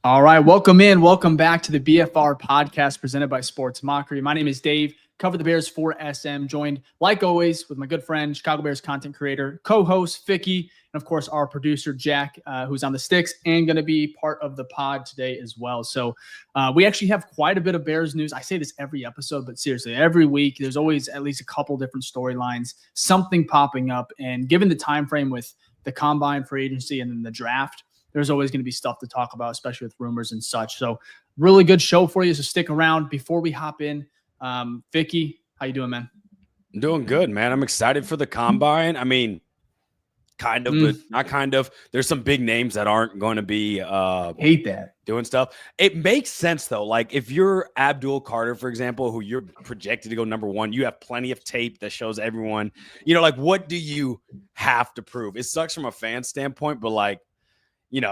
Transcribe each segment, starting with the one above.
All right, welcome back to the BFR Podcast presented by Sports Mockery. My name is Dave, cover the Bears for SM, joined like always with my good friend, Chicago Bears content creator, co-host Ficky, and of course our producer Jack, who's on the sticks and going to be part of the pod today as well. So we actually have quite a bit of Bears news. I say this every episode, but seriously, every week there's always at least a couple different storylines, something popping up, and given the time frame with the combine, free agency, and then the draft, there's always going to be stuff to talk about, especially with rumors and such. So really good show for you. So stick around. Before we hop in, Ficky, how you doing, man? I'm doing good, man. I'm excited for the combine. I mean, kind of, but not kind of. There's some big names that aren't going to be hate that doing stuff. It makes sense though. Like if you're Abdul Carter, for example, who you're projected to go number one, you have plenty of tape that shows everyone, like what do you have to prove? It sucks from a fan standpoint, but like,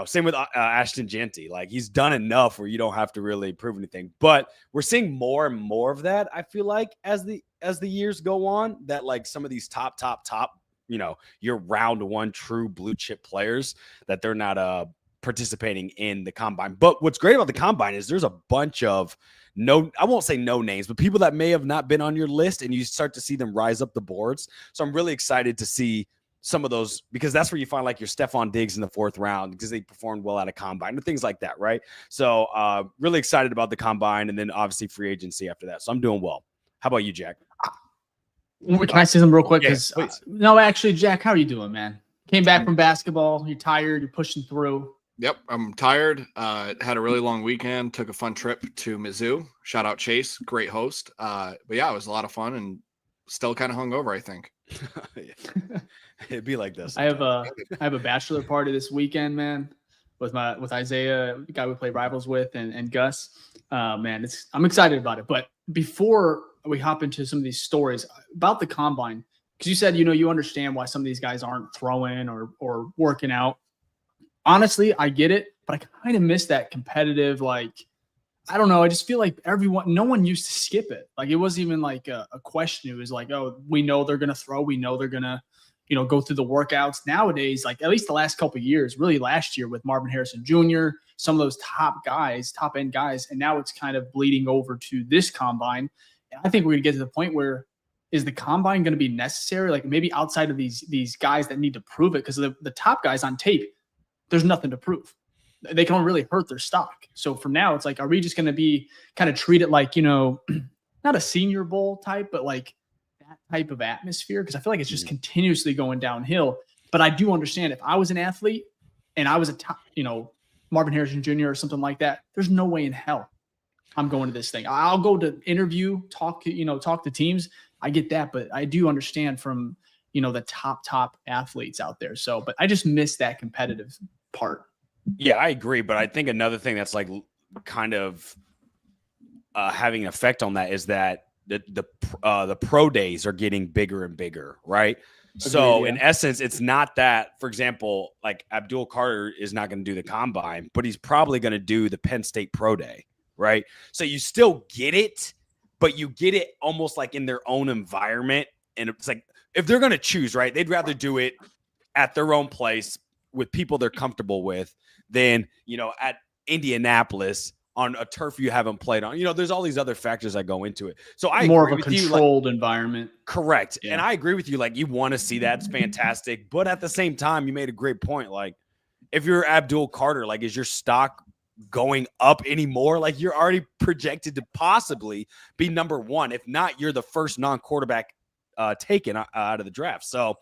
same with Ashton Genty. Like he's done enough where you don't have to really prove anything. But we're seeing more and more of that. I feel like as the years go on, that like some of these top, your round one true blue chip players that they're not participating in the combine. But what's great about the combine is there's a bunch of I won't say no names, but people that may have not been on your list, and you start to see them rise up the boards. So I'm really excited to see some of those, because that's where you find like your Stephon Diggs in the 4th round because they performed well at a combine and things like that, right? So really excited about the combine, and then obviously free agency after that. So I'm doing well. How about you, Jack? Can I say something real quick? Because no, actually, Jack, how are you doing, man? Came back from basketball. You're tired. You're pushing through. Yep, I'm tired. Had a really long weekend. Took a fun trip to Mizzou. Shout out Chase, great host. But yeah, it was a lot of fun and still kind of hungover, I think. It'd be like this. I have a bachelor party this weekend, man, with Isaiah, the guy we play rivals with, and Gus. Man, I'm excited about it. But before we hop into some of these stories about the combine, because you said you understand why some of these guys aren't throwing or working out. Honestly, I get it, but I kind of miss that competitive, like, I don't know. I just feel like no one used to skip it. Like it wasn't even like a question. It was like, oh, we know they're going to throw. We know they're going to, go through the workouts. Nowadays, like at least the last couple of years, really last year with Marvin Harrison Jr., some of those top end guys. And now it's kind of bleeding over to this combine. And I think we're going to get to the point where is the combine going to be necessary? Like maybe outside of these guys that need to prove it, because the top guys on tape, there's nothing to prove. They can only really hurt their stock. So from now, it's like, are we just going to be kind of treat it like, not a Senior Bowl type, but like that type of atmosphere? Because I feel like it's just continuously going downhill. But I do understand if I was an athlete and I was a top, Marvin Harrison Jr. or something like that, there's no way in hell I'm going to this thing. I'll go to interview, talk to teams. I get that, but I do understand from, the top athletes out there. So, but I just miss that competitive part. Yeah, I agree. But I think another thing that's like kind of having an effect on that is that the pro days are getting bigger and bigger, right? Agreed, so in essence, it's not that, for example, like Abdul Carter is not going to do the combine, but he's probably going to do the Penn State pro day, right? So you still get it, but you get it almost like in their own environment. And it's like, if they're going to choose, right, they'd rather do it at their own place with people they're comfortable with than, at Indianapolis on a turf you haven't played on. There's all these other factors that go into it. So I more agree of a with controlled environment. Correct. Yeah. And I agree with you. Like you want to see that. It's fantastic. But at the same time, you made a great point. Like if you're Abdul Carter, like is your stock going up anymore? Like you're already projected to possibly be number one. If not, you're the first non-quarterback taken out of the draft. So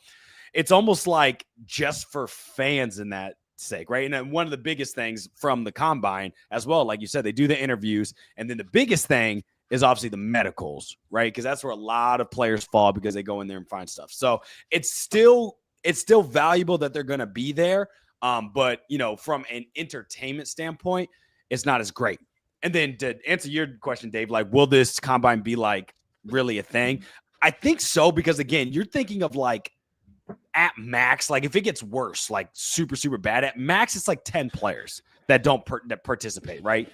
it's almost like just for fans in that sake, right? And then one of the biggest things from the combine as well, like you said, they do the interviews. And then the biggest thing is obviously the medicals, right? Because that's where a lot of players fall because they go in there and find stuff. So it's still valuable that they're going to be there. But, from an entertainment standpoint, it's not as great. And then to answer your question, Dave, like, will this combine be like really a thing? I think so, because again, you're thinking of like at max, like if it gets worse, like super, super bad at max, it's like 10 players that don't that participate, right?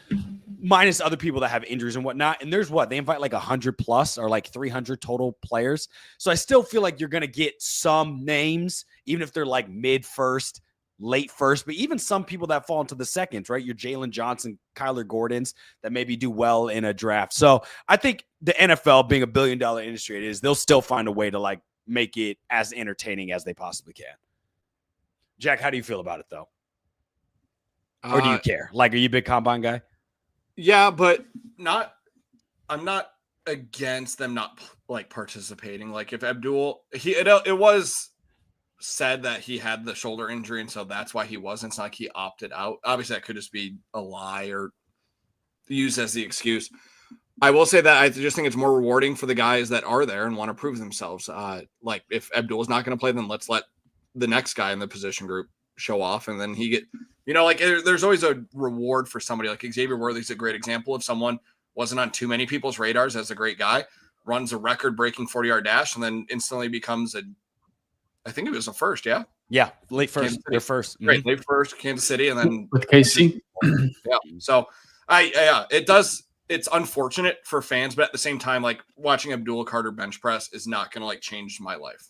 Minus other people that have injuries and whatnot. And there's they invite like 100 plus or like 300 total players. So I still feel like you're going to get some names, even if they're like mid first, late first, but even some people that fall into the second, right? Your Jalen Johnson, Kyler Gordons that maybe do well in a draft. So I think the NFL being $1 billion industry, they'll still find a way to like make it as entertaining as they possibly can. Jack, how do you feel about it though? Or do you care? Like, are you a big combine guy? Yeah, but I'm not against them not like participating. Like if Abdul, it was said that he had the shoulder injury and so that's why he wasn't. It's not like he opted out. Obviously that could just be a lie or used as the excuse. I will say that I just think it's more rewarding for the guys that are there and want to prove themselves. Like if Abdul is not going to play, then let's let the next guy in the position group show off. And then he get, like there's always a reward for somebody. Like Xavier Worthy's a great example of someone wasn't on too many people's radars as a great guy, runs a record breaking 40-yard dash and then instantly becomes I think it was a first. Yeah. Yeah. Late first. They're first. Right. Late first, Kansas City. And then with KC. Yeah. So it's unfortunate for fans, but at the same time, like watching Abdul Carter bench press is not going to like change my life.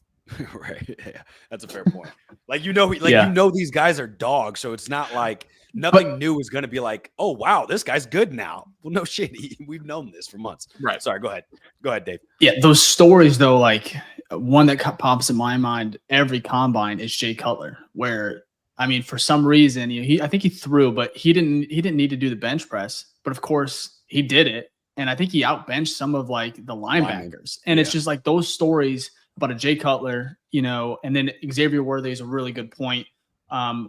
Right. Yeah. That's a fair point. You know, these guys are dogs. So it's not like nothing new is going to be like, oh, wow, this guy's good now. Well, no shit. We've known this for months. Right. Sorry. Go ahead. Go ahead, Dave. Yeah. Those stories though, like one that pops in my mind every combine is Jay Cutler, where, I mean, for some reason, I think he threw, but he didn't need to do the bench press, but of course he did it. And I think he outbenched some of like the linebackers. And it's just like those stories about a Jay Cutler, and then Xavier Worthy is a really good point.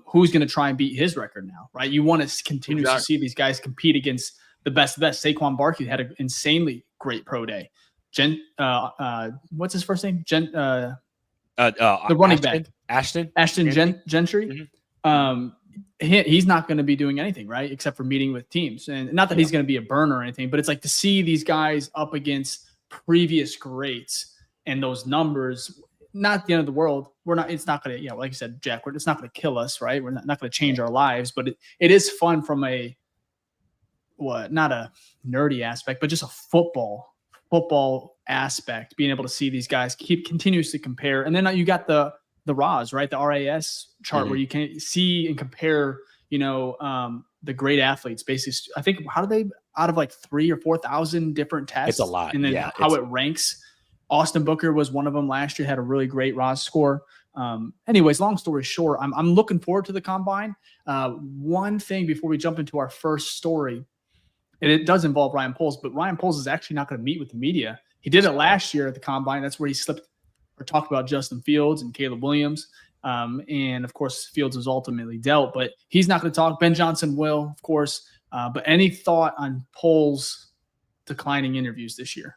Who's going to try and beat his record now, right? You want to continue to see these guys compete against the best. Saquon Barkley had an insanely great pro day. What's his first name? The running back. Ashton Gentry. Mm-hmm. He's not going to be doing anything, right? Except for meeting with teams. And not that he's going to be a burner or anything, but it's like to see these guys up against previous greats and those numbers, not the end of the world. It's not going to, like you said, Jack, it's not going to kill us, right? We're not going to change our lives, but it is fun from not a nerdy aspect, but just a football aspect, being able to see these guys continuously compare. And then you got the RAS, right? The RAS chart where you can see and compare, the great athletes. Basically, I think, how do they, out of like 3,000 or 4,000 different tests? It's a lot. And then how it ranks. Austin Booker was one of them last year, had a really great RAS score. Anyways, long story short, I'm looking forward to the combine. One thing before we jump into our first story, and it does involve Ryan Poles, but Ryan Poles is actually not going to meet with the media. He did it last year at the combine. That's where he slipped or talked about Justin Fields and Caleb Williams. And of course, Fields was ultimately dealt, but he's not going to talk. Ben Johnson will, of course. But any thought on Poles declining interviews this year?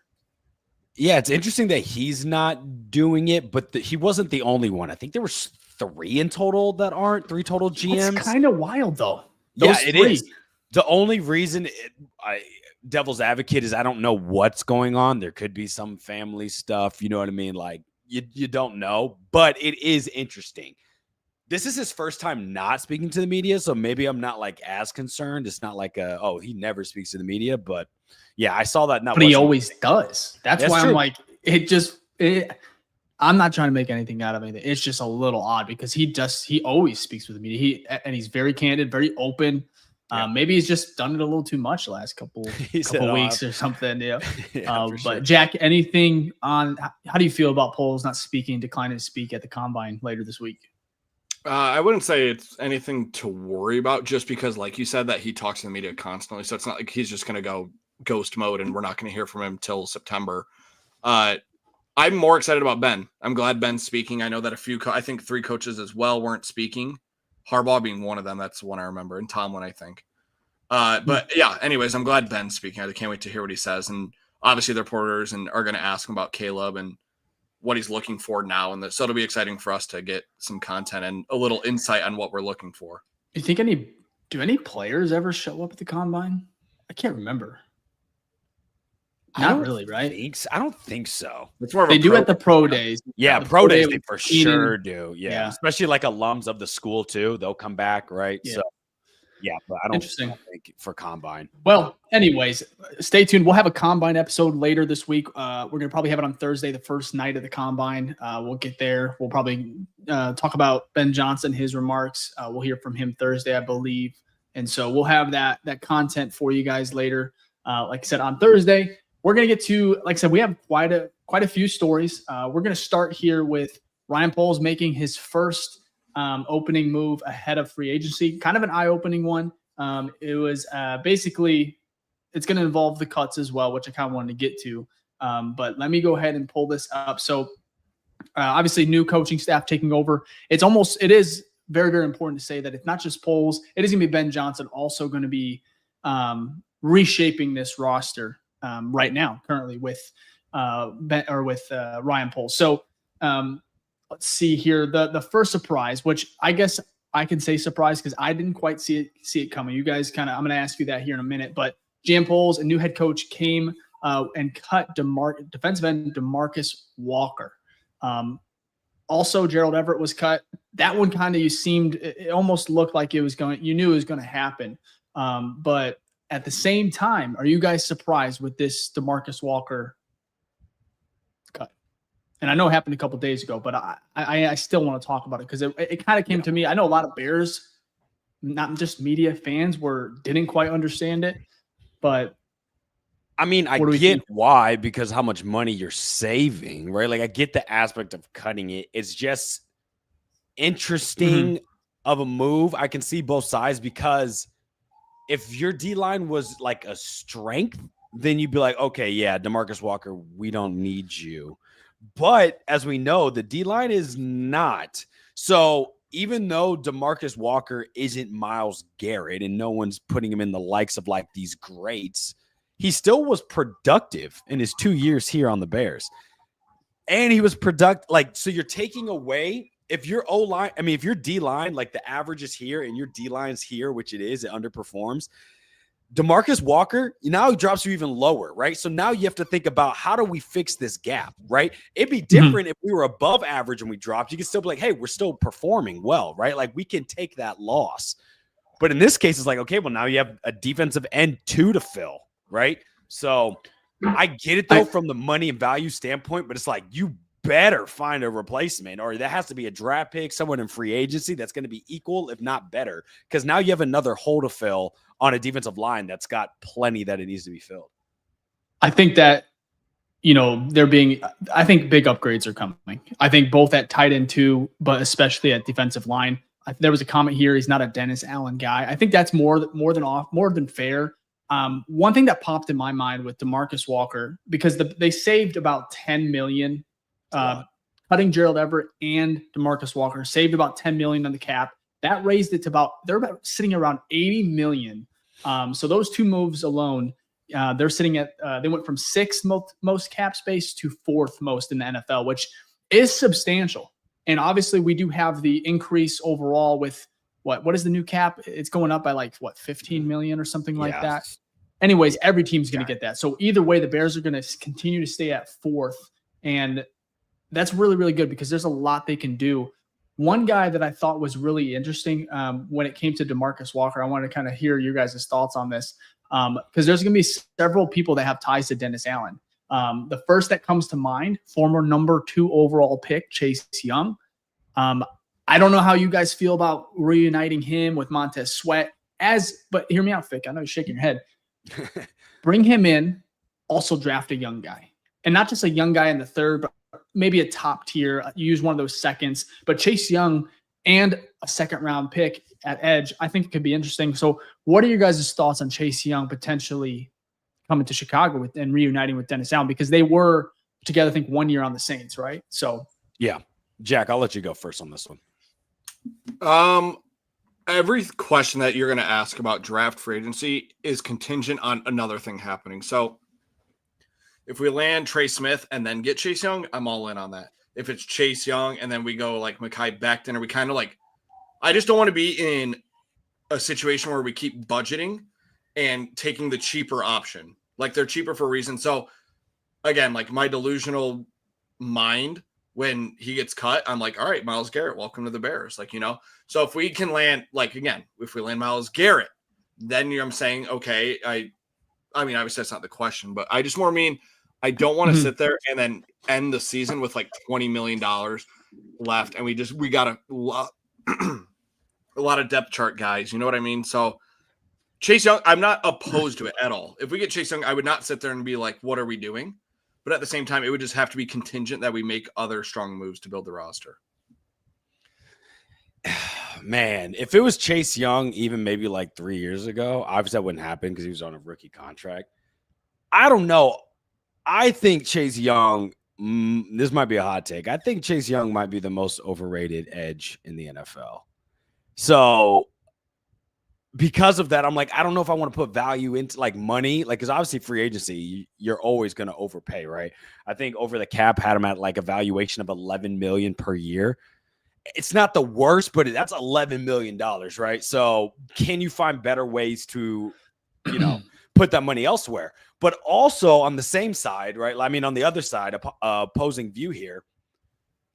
Yeah, it's interesting that he's not doing it, but he wasn't the only one. I think there were 3 in total that aren't 3 total GMs. It's kind of wild, though. It is. The only reason devil's advocate is I don't know what's going on. There could be some family stuff. You know what I mean? Like you don't know, but it is interesting. This is his first time not speaking to the media, so maybe I'm not like as concerned. It's not like he never speaks to the media, but yeah, I saw that. But he always does. That's why true. I'm like, I'm not trying to make anything out of anything. It's just a little odd because he always speaks with the media. He's very candid, very open. Maybe he's just done it a little too much the last couple weeks or something. Yeah. But sure. Jack, anything on how do you feel about Poles not declining to speak at the combine later this week? I wouldn't say it's anything to worry about just because, like you said, that he talks to the media constantly. So it's not like he's just going to go ghost mode and we're not going to hear from him till September. I'm more excited about Ben. I'm glad Ben's speaking. I know that I think 3 coaches as well weren't speaking. Harbaugh being one of them. That's the one I remember. And Tomlin, I think. But yeah, anyways, I'm glad Ben's speaking. I can't wait to hear what he says. And obviously the reporters are going to ask him about Caleb and what he's looking for now. And so it'll be exciting for us to get some content and a little insight on what we're looking for. You think do any players ever show up at the combine? I can't remember. Not really, right? I don't think so. It's more of they do at the pro days. Yeah, pro days they for sure do. Yeah, especially like alums of the school too. They'll come back, right? Yeah. So Yeah, but I don't Interesting. think for combine. Well, anyways, stay tuned. We'll have a combine episode later this week. We're going to probably have it on Thursday, the first night of the combine. We'll get there. We'll probably talk about Ben Johnson, his remarks. We'll hear from him Thursday, I believe. And so we'll have that content for you guys later. Like I said, on Thursday, we're going to get to, like I said, we have quite a few stories. We're going to start here with Ryan Poles making his first opening move ahead of free agency, kind of an eye-opening one. It was basically, it's going to involve the cuts as well, which I kind of wanted to get to. But let me go ahead and pull this up. So obviously new coaching staff taking over. It is very, very important to say that it's not just Poles. It is going to be Ben Johnson also going to be reshaping this roster right now, currently with Ryan Poles. So let's see here. The first surprise, which I guess I can say surprise because I didn't quite see it coming. You guys I'm going to ask you that here in a minute. But Jan Poles, a new head coach, came and cut defensive end DeMarcus Walker. Also, Gerald Everett was cut. That one kind of it almost looked like you knew it was going to happen. But at the same time, are you guys surprised with this DeMarcus Walker cut? And I know it happened a couple of days ago, but I still want to talk about it because it kind of came to me. I know a lot of Bears, not just media fans, didn't quite understand it. But I mean, I get why, because how much money you're saving, right? Like I get the aspect of cutting it. It's just interesting of a move. I can see both sides because if your D-line was like a strength, then you'd be like, okay, yeah, DeMarcus Walker, we don't need you. But as we know, the D-line is not. So even though DeMarcus Walker isn't Myles Garrett and no one's putting him in the likes of like these greats, he still was productive in his 2 years here on the Bears. And he was productive. Like, so you're taking away, if your O-line, I mean, if your D-line, like the average is here and your D-line's here, which it is, it underperforms. DeMarcus Walker, now he drops you even lower, right? So now you have to think about how do we fix this gap, right? It'd be different if we were above average and we dropped. You could still be like, hey, we're still performing well, right? Like we can take that loss. But in this case, it's like, okay, well, now you have a defensive end 2 to fill, right? So I get it though from the money and value standpoint, but it's like you better find a replacement, or that has to be a draft pick, someone in free agency that's going to be equal, if not better, because now you have another hole to fill on a defensive line that's got plenty that it needs to be filled. I think that, I think big upgrades are coming. I think both at tight end too, but especially at defensive line. There was a comment here. He's not a Dennis Allen guy. I think that's more than fair. One thing that popped in my mind with DeMarcus Walker, because they saved about $10 million, cutting Gerald Everett and DeMarcus Walker saved about $10 million on the cap. That raised it to they're about sitting around $80 million. So those two moves alone, they're sitting at, they went from 6th most cap space to 4th most in the NFL, which is substantial. And obviously we do have the increase overall with what is the new cap? It's going up by 15 million or something like that. Anyways, every team's going to get that. So either way, the Bears are going to continue to stay at 4th. And that's really, really good because there's a lot they can do. One guy that I thought was really interesting when it came to DeMarcus Walker, I want to kind of hear your guys' thoughts on this because there's going to be several people that have ties to Dennis Allen. The first that comes to mind, former number 2 overall pick, Chase Young. I don't know how you guys feel about reuniting him with Montez Sweat but hear me out, Fick. I know you're shaking your head. Bring him in, also draft a young guy. And not just a young guy in the 3rd, but maybe a top tier, use one of those seconds, but Chase Young and a 2nd round pick at edge, I think it could be interesting. So what are your guys' thoughts on Chase Young potentially coming to Chicago and reuniting with Dennis Allen? Because they were together, I think 1 year on the Saints, right? So yeah, Jack, I'll let you go first on this one. Every question that you're going to ask about draft free agency is contingent on another thing happening. So if we land Trey Smith and then get Chase Young, I'm all in on that. If it's Chase Young and then we go like Mekhi Becton, or we kind of I just don't want to be in a situation where we keep budgeting and taking the cheaper option. Like they're cheaper for a reason. So again, like my delusional mind when he gets cut, I'm like, all right, Myles Garrett, welcome to the Bears. Like, so if we can land, like, again, if we land Myles Garrett, then I'm saying, okay, I mean, obviously that's not the question, but I just more mean, I don't want to sit there and then end the season with like $20 million left. And we got a lot of depth chart guys. You know what I mean? So Chase Young, I'm not opposed to it at all. If we get Chase Young, I would not sit there and be like, what are we doing? But at the same time, it would just have to be contingent that we make other strong moves to build the roster. Man, if it was Chase Young, even maybe like 3 years ago, obviously that wouldn't happen because he was on a rookie contract. I don't know. I think Chase Young, this might be a hot take. I think Chase Young might be the most overrated edge in the NFL. So because of that, I'm like, I don't know if I want to put value into like money, like, because obviously free agency, you're always going to overpay, right? I think over the cap had him at like a valuation of $11 million per year. It's not the worst, but that's $11 million, right? So can you find better ways to, put that money elsewhere? But also on the same side, right? I mean, on the other side, opposing view here,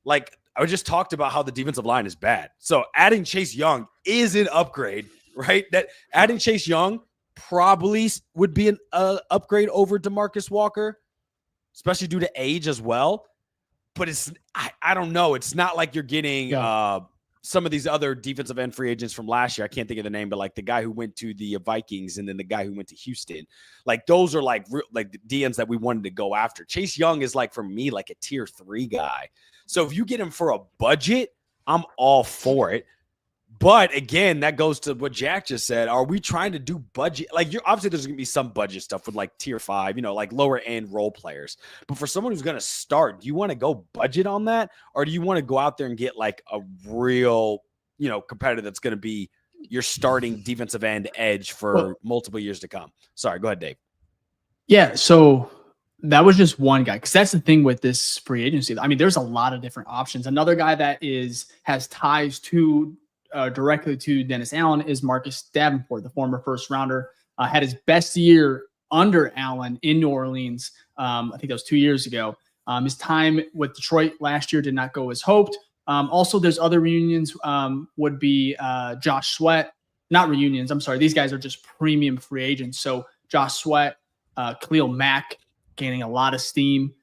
like I just talked about how the defensive line is bad. So adding Chase Young is an upgrade, right? That adding Chase Young probably would be an upgrade over DeMarcus Walker, especially due to age as well. But I don't know. It's not like you're getting some of these other defensive end free agents from last year. I can't think of the name, but like the guy who went to the Vikings and then the guy who went to Houston. Like those are like the DNs that we wanted to go after. Chase Young is like, for me, like a tier 3 guy. So if you get him for a budget, I'm all for it. But again, that goes to what Jack just said. Are we trying to do budget? Like, obviously there's going to be some budget stuff with like tier 5, like lower end role players. But for someone who's going to start, do you want to go budget on that? Or do you want to go out there and get like a real, competitor that's going to be your starting defensive end edge for multiple years to come? Sorry, go ahead, Dave. Yeah. So that was just one guy. Cause that's the thing with this free agency. I mean, there's a lot of different options. Another guy that has ties to, directly to Dennis Allen is Marcus Davenport, the former first rounder, had his best year under Allen in New Orleans. I think that was 2 years ago. His time with Detroit last year did not go as hoped. Also, there's other reunions would be Josh Sweat, not reunions. I'm sorry. These guys are just premium free agents. So Josh Sweat, Khalil Mack gaining a lot of steam.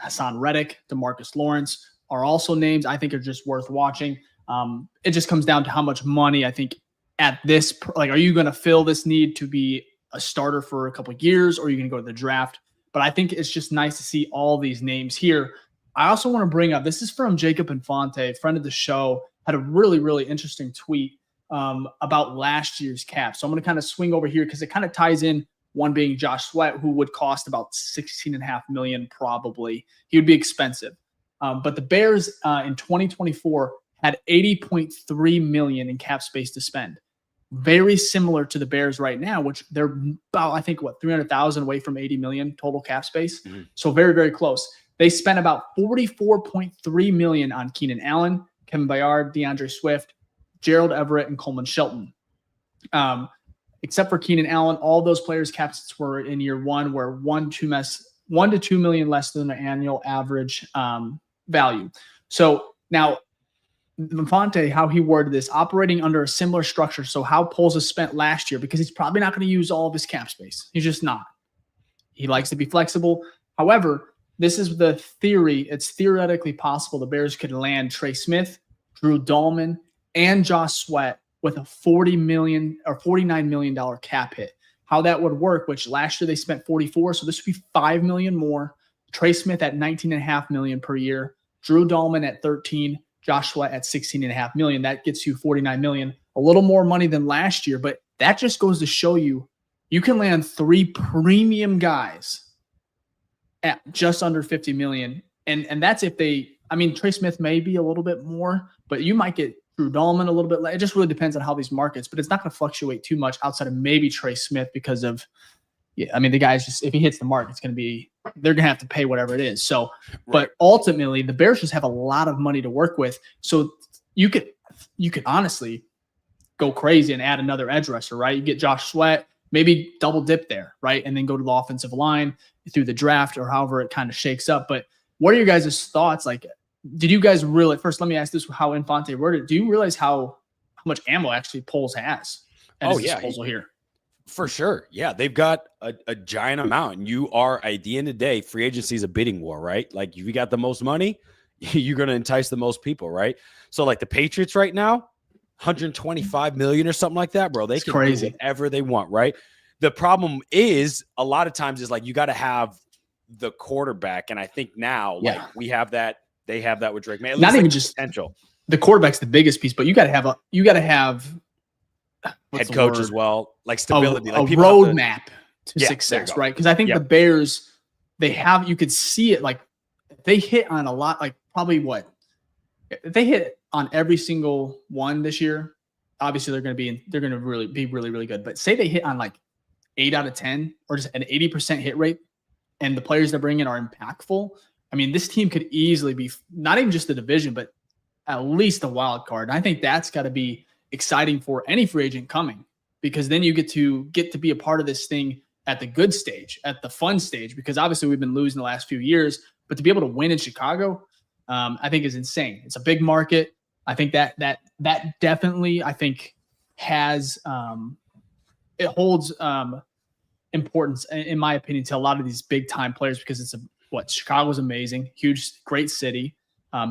Hassan Reddick, DeMarcus Lawrence are also names I think are just worth watching. It just comes down to how much money I think at this, like, are you going to fill this need to be a starter for a couple of years, or are you going to go to the draft? But I think it's just nice to see all these names here. I also want to bring up, this is from Jacob Infante, friend of the show, had a really, really interesting tweet about last year's cap. So I'm going to kind of swing over here because it kind of ties in, one being Josh Sweat, who would cost about $16.5 million probably. He would be expensive. But the Bears in 2024 had $80.3 million in cap space to spend. Very similar to the Bears right now, which they're about, I think, $300,000 away from $80 million total cap space. Mm-hmm. So very, very close. They spent about $44.3 million on Keenan Allen, Kevin Byard, DeAndre Swift, Gerald Everett, and Coleman Shelton. Except for Keenan Allen, all those players' caps were in year one, were $1 to $2 million less than their annual average value. So now, Infante, how he worded this, operating under a similar structure. So how Poles has spent last year, because he's probably not going to use all of his cap space. He's just not. He likes to be flexible. However, this is the theory. It's theoretically possible the Bears could land Trey Smith, Drew Dahlman, and Josh Sweat with a $40 million or $49 million cap hit. How that would work, which last year they spent 44, so this would be $5 million more. Trey Smith at $19.5 million per year, Drew Dahlman at 13, Josh Sweat at $16.5 million. That gets you $49 million, a little more money than last year, but that just goes to show you can land 3 premium guys at just under $50 million. And that's if Trey Smith may be a little bit more, but you might get Drew Dahlman a little bit less. It just really depends on how these markets, but it's not going to fluctuate too much outside of maybe Trey Smith because of, the guy's just, if he hits the mark, they're going to have to pay whatever it is. So, right. But ultimately the Bears just have a lot of money to work with. So you could honestly go crazy and add another edge rusher, right? You get Josh Sweat, maybe double dip there, right? And then go to the offensive line through the draft or however it kind of shakes up. But what are your guys' thoughts? Like, did you guys really, first, let me ask this, how Infante worded it. Do you realize how much ammo actually Poles has at his disposal here? For sure. Yeah. They've got a giant amount, and you are, at the end of the day, free agency is a bidding war, right? Like, if you got the most money, you're going to entice the most people, right? So like the Patriots right now, 125 million or something like that, bro. They can do whatever they want, right? The problem is a lot of times is like, you got to have the quarterback. And I think now, like, we have that. They have that with Drake. Man, not even just potential. The quarterback's the biggest piece, but you got to have head coach as well, like stability, a roadmap to success, right? Because I think the Bears, you could see it, like they hit on a lot, like probably if they hit on every single one this year, obviously they're going to really be really, really good. But say they hit on like 8 out of 10 or just an 80% hit rate, and the players they're bringing are impactful. I mean, this team could easily be not even just the division, but at least a wild card. And I think that's got to be exciting for any free agent coming, because then you get to be a part of this thing at the good stage, at the fun stage, because obviously we've been losing the last few years, but to be able to win in Chicago, I think is insane. It's a big market. I think that definitely, I think, has it holds importance, in my opinion, to a lot of these big time players, because Chicago's amazing, huge, great city,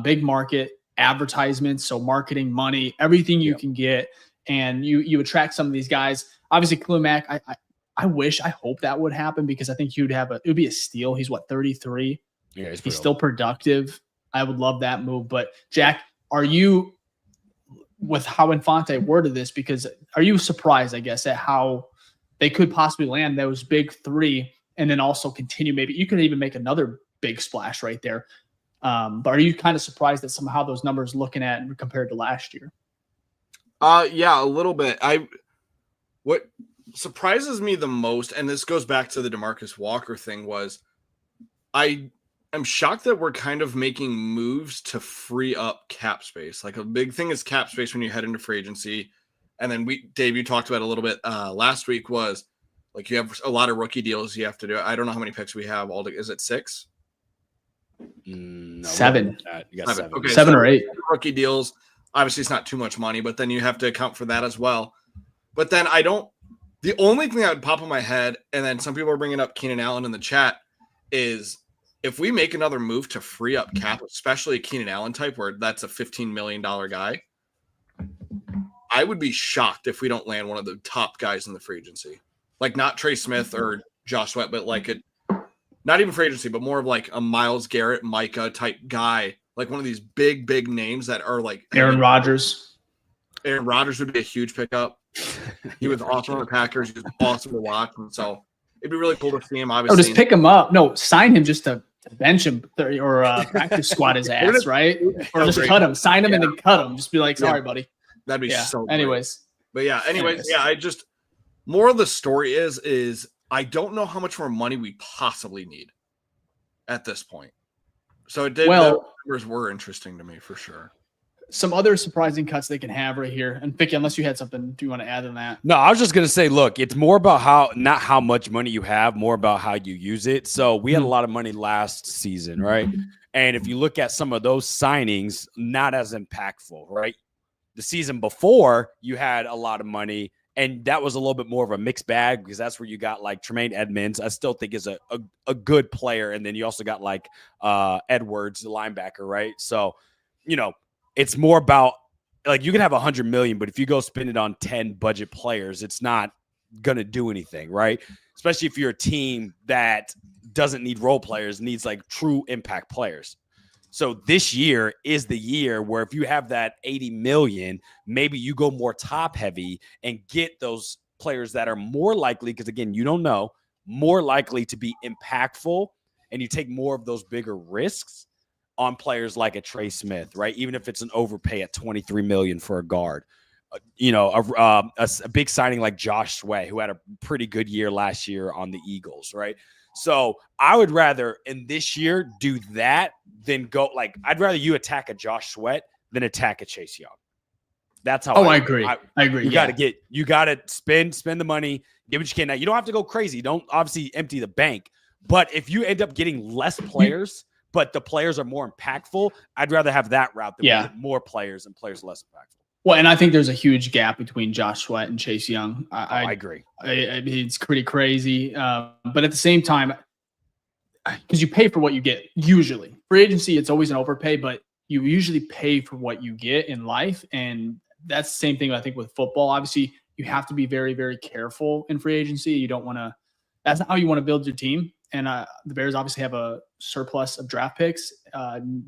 big market, advertisements, so marketing, money, everything you can get, and you attract some of these guys. Obviously, Khalil Mack, I hope that would happen, because I think it would be a steal. He's 33. Yeah, he's still productive. I would love that move. But Jack, are you, with how Infante worded this, because are you surprised, I guess, at how they could possibly land those big three and then also continue? Maybe you could even make another big splash right there. But are you kind of surprised that somehow those numbers looking at compared to last year? Yeah, a little bit. What surprises me the most, and this goes back to the DeMarcus Walker thing, was I'm shocked that we're kind of making moves to free up cap space. Like, a big thing is cap space when you head into free agency. And then Dave, you talked about it a little bit last week, was like, you have a lot of rookie deals you have to do. I don't know how many picks we have. Is it 6? No, 7. You got 7. Okay, 7 or 8 rookie deals. Obviously, it's not too much money, but then you have to account for that as well. But then the only thing that would pop in my head, and then some people are bringing up Keenan Allen in the chat, is if we make another move to free up cap, especially a Keenan Allen type, where that's a $15 million guy, I would be shocked if we don't land one of the top guys in the free agency. Like, not Trey Smith or Josh Sweat, but like not even free agency, but more of like a Myles Garrett, Micah type guy, like one of these big names that are like Aaron Rodgers. Aaron Rodgers would be a huge pickup. He was awesome on the Packers. He was awesome to watch. And so it'd be really cool to see him, obviously. Or just pick him up. No, sign him just to bench him or practice squad his ass, right? Or just cut him. Sign him and then cut him. Just be like, sorry, buddy. That'd be so great. Anyways. But yeah, I just, more of the story is I don't know how much more money we possibly need at this point. So the numbers were interesting to me for sure. Some other surprising cuts they can have right here. And Ficky, unless you had something, do you want to add on that? No, I was just going to say, look, it's more about not how much money you have, more about how you use it. So we had a lot of money last season, right? And if you look at some of those signings, not as impactful, right? The season before, you had a lot of money, and that was a little bit more of a mixed bag, because that's where you got like Tremaine Edmonds. I still think is a good player. And then you also got like Edwards, the linebacker, right? So, it's more about, like, you can have $100 million, but if you go spend it on 10 budget players, it's not going to do anything, right? Especially if you're a team that doesn't need role players, needs like true impact players. So this year is the year where if you have that 80 million, maybe you go more top heavy and get those players that are more likely, because again, you don't know, more likely to be impactful, and you take more of those bigger risks on players like a Trey Smith, right? Even if it's an overpay at 23 million for a guard, a big signing like Josh Sweat, who had a pretty good year last year on the Eagles, right? So I would rather in this year do that than go, like, I'd rather you attack a Josh Sweat than attack a Chase Young. That's how I agree. I agree. You got to spend the money, get what you can. Now, you don't have to go crazy. Don't obviously empty the bank, but if you end up getting less players, but the players are more impactful. I'd rather have that route than get more players and players less impactful. Well, and I think there's a huge gap between Josh Sweat and Chase Young. I agree. I mean, it's pretty crazy. But at the same time, because you pay for what you get, usually. Free agency, it's always an overpay, but you usually pay for what you get in life. And that's the same thing, I think, with football. Obviously, you have to be very, very careful in free agency. You don't want to – that's not how you want to build your team. And the Bears obviously have a surplus of draft picks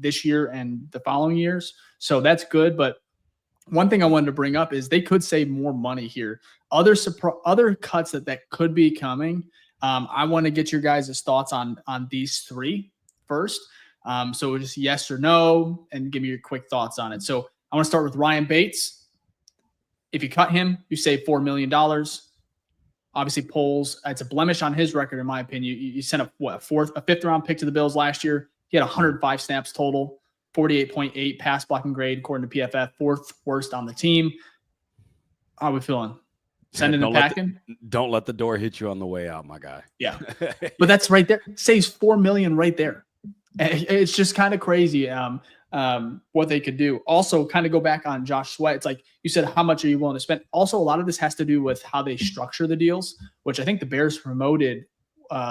this year and the following years. So that's good. But one thing I wanted to bring up is they could save more money here. Other cuts that could be coming. I want to get your guys' thoughts on these three first. So just yes or no, and give me your quick thoughts on it. So I want to start with Ryan Bates. If you cut him, you save $4 million. Obviously, polls, it's a blemish on his record, in my opinion. You sent a fifth round pick to the Bills last year. He had 105 snaps total, 48.8 pass blocking grade, according to PFF, fourth worst on the team. How are we feeling? Sending and packing? Don't let the door hit you on the way out, my guy. Yeah. But that's right there. Saves $4 million right there. It's just kind of crazy what they could do. Also, kind of go back on Josh Sweat. It's like you said, how much are you willing to spend? Also, a lot of this has to do with how they structure the deals, which I think the Bears promoted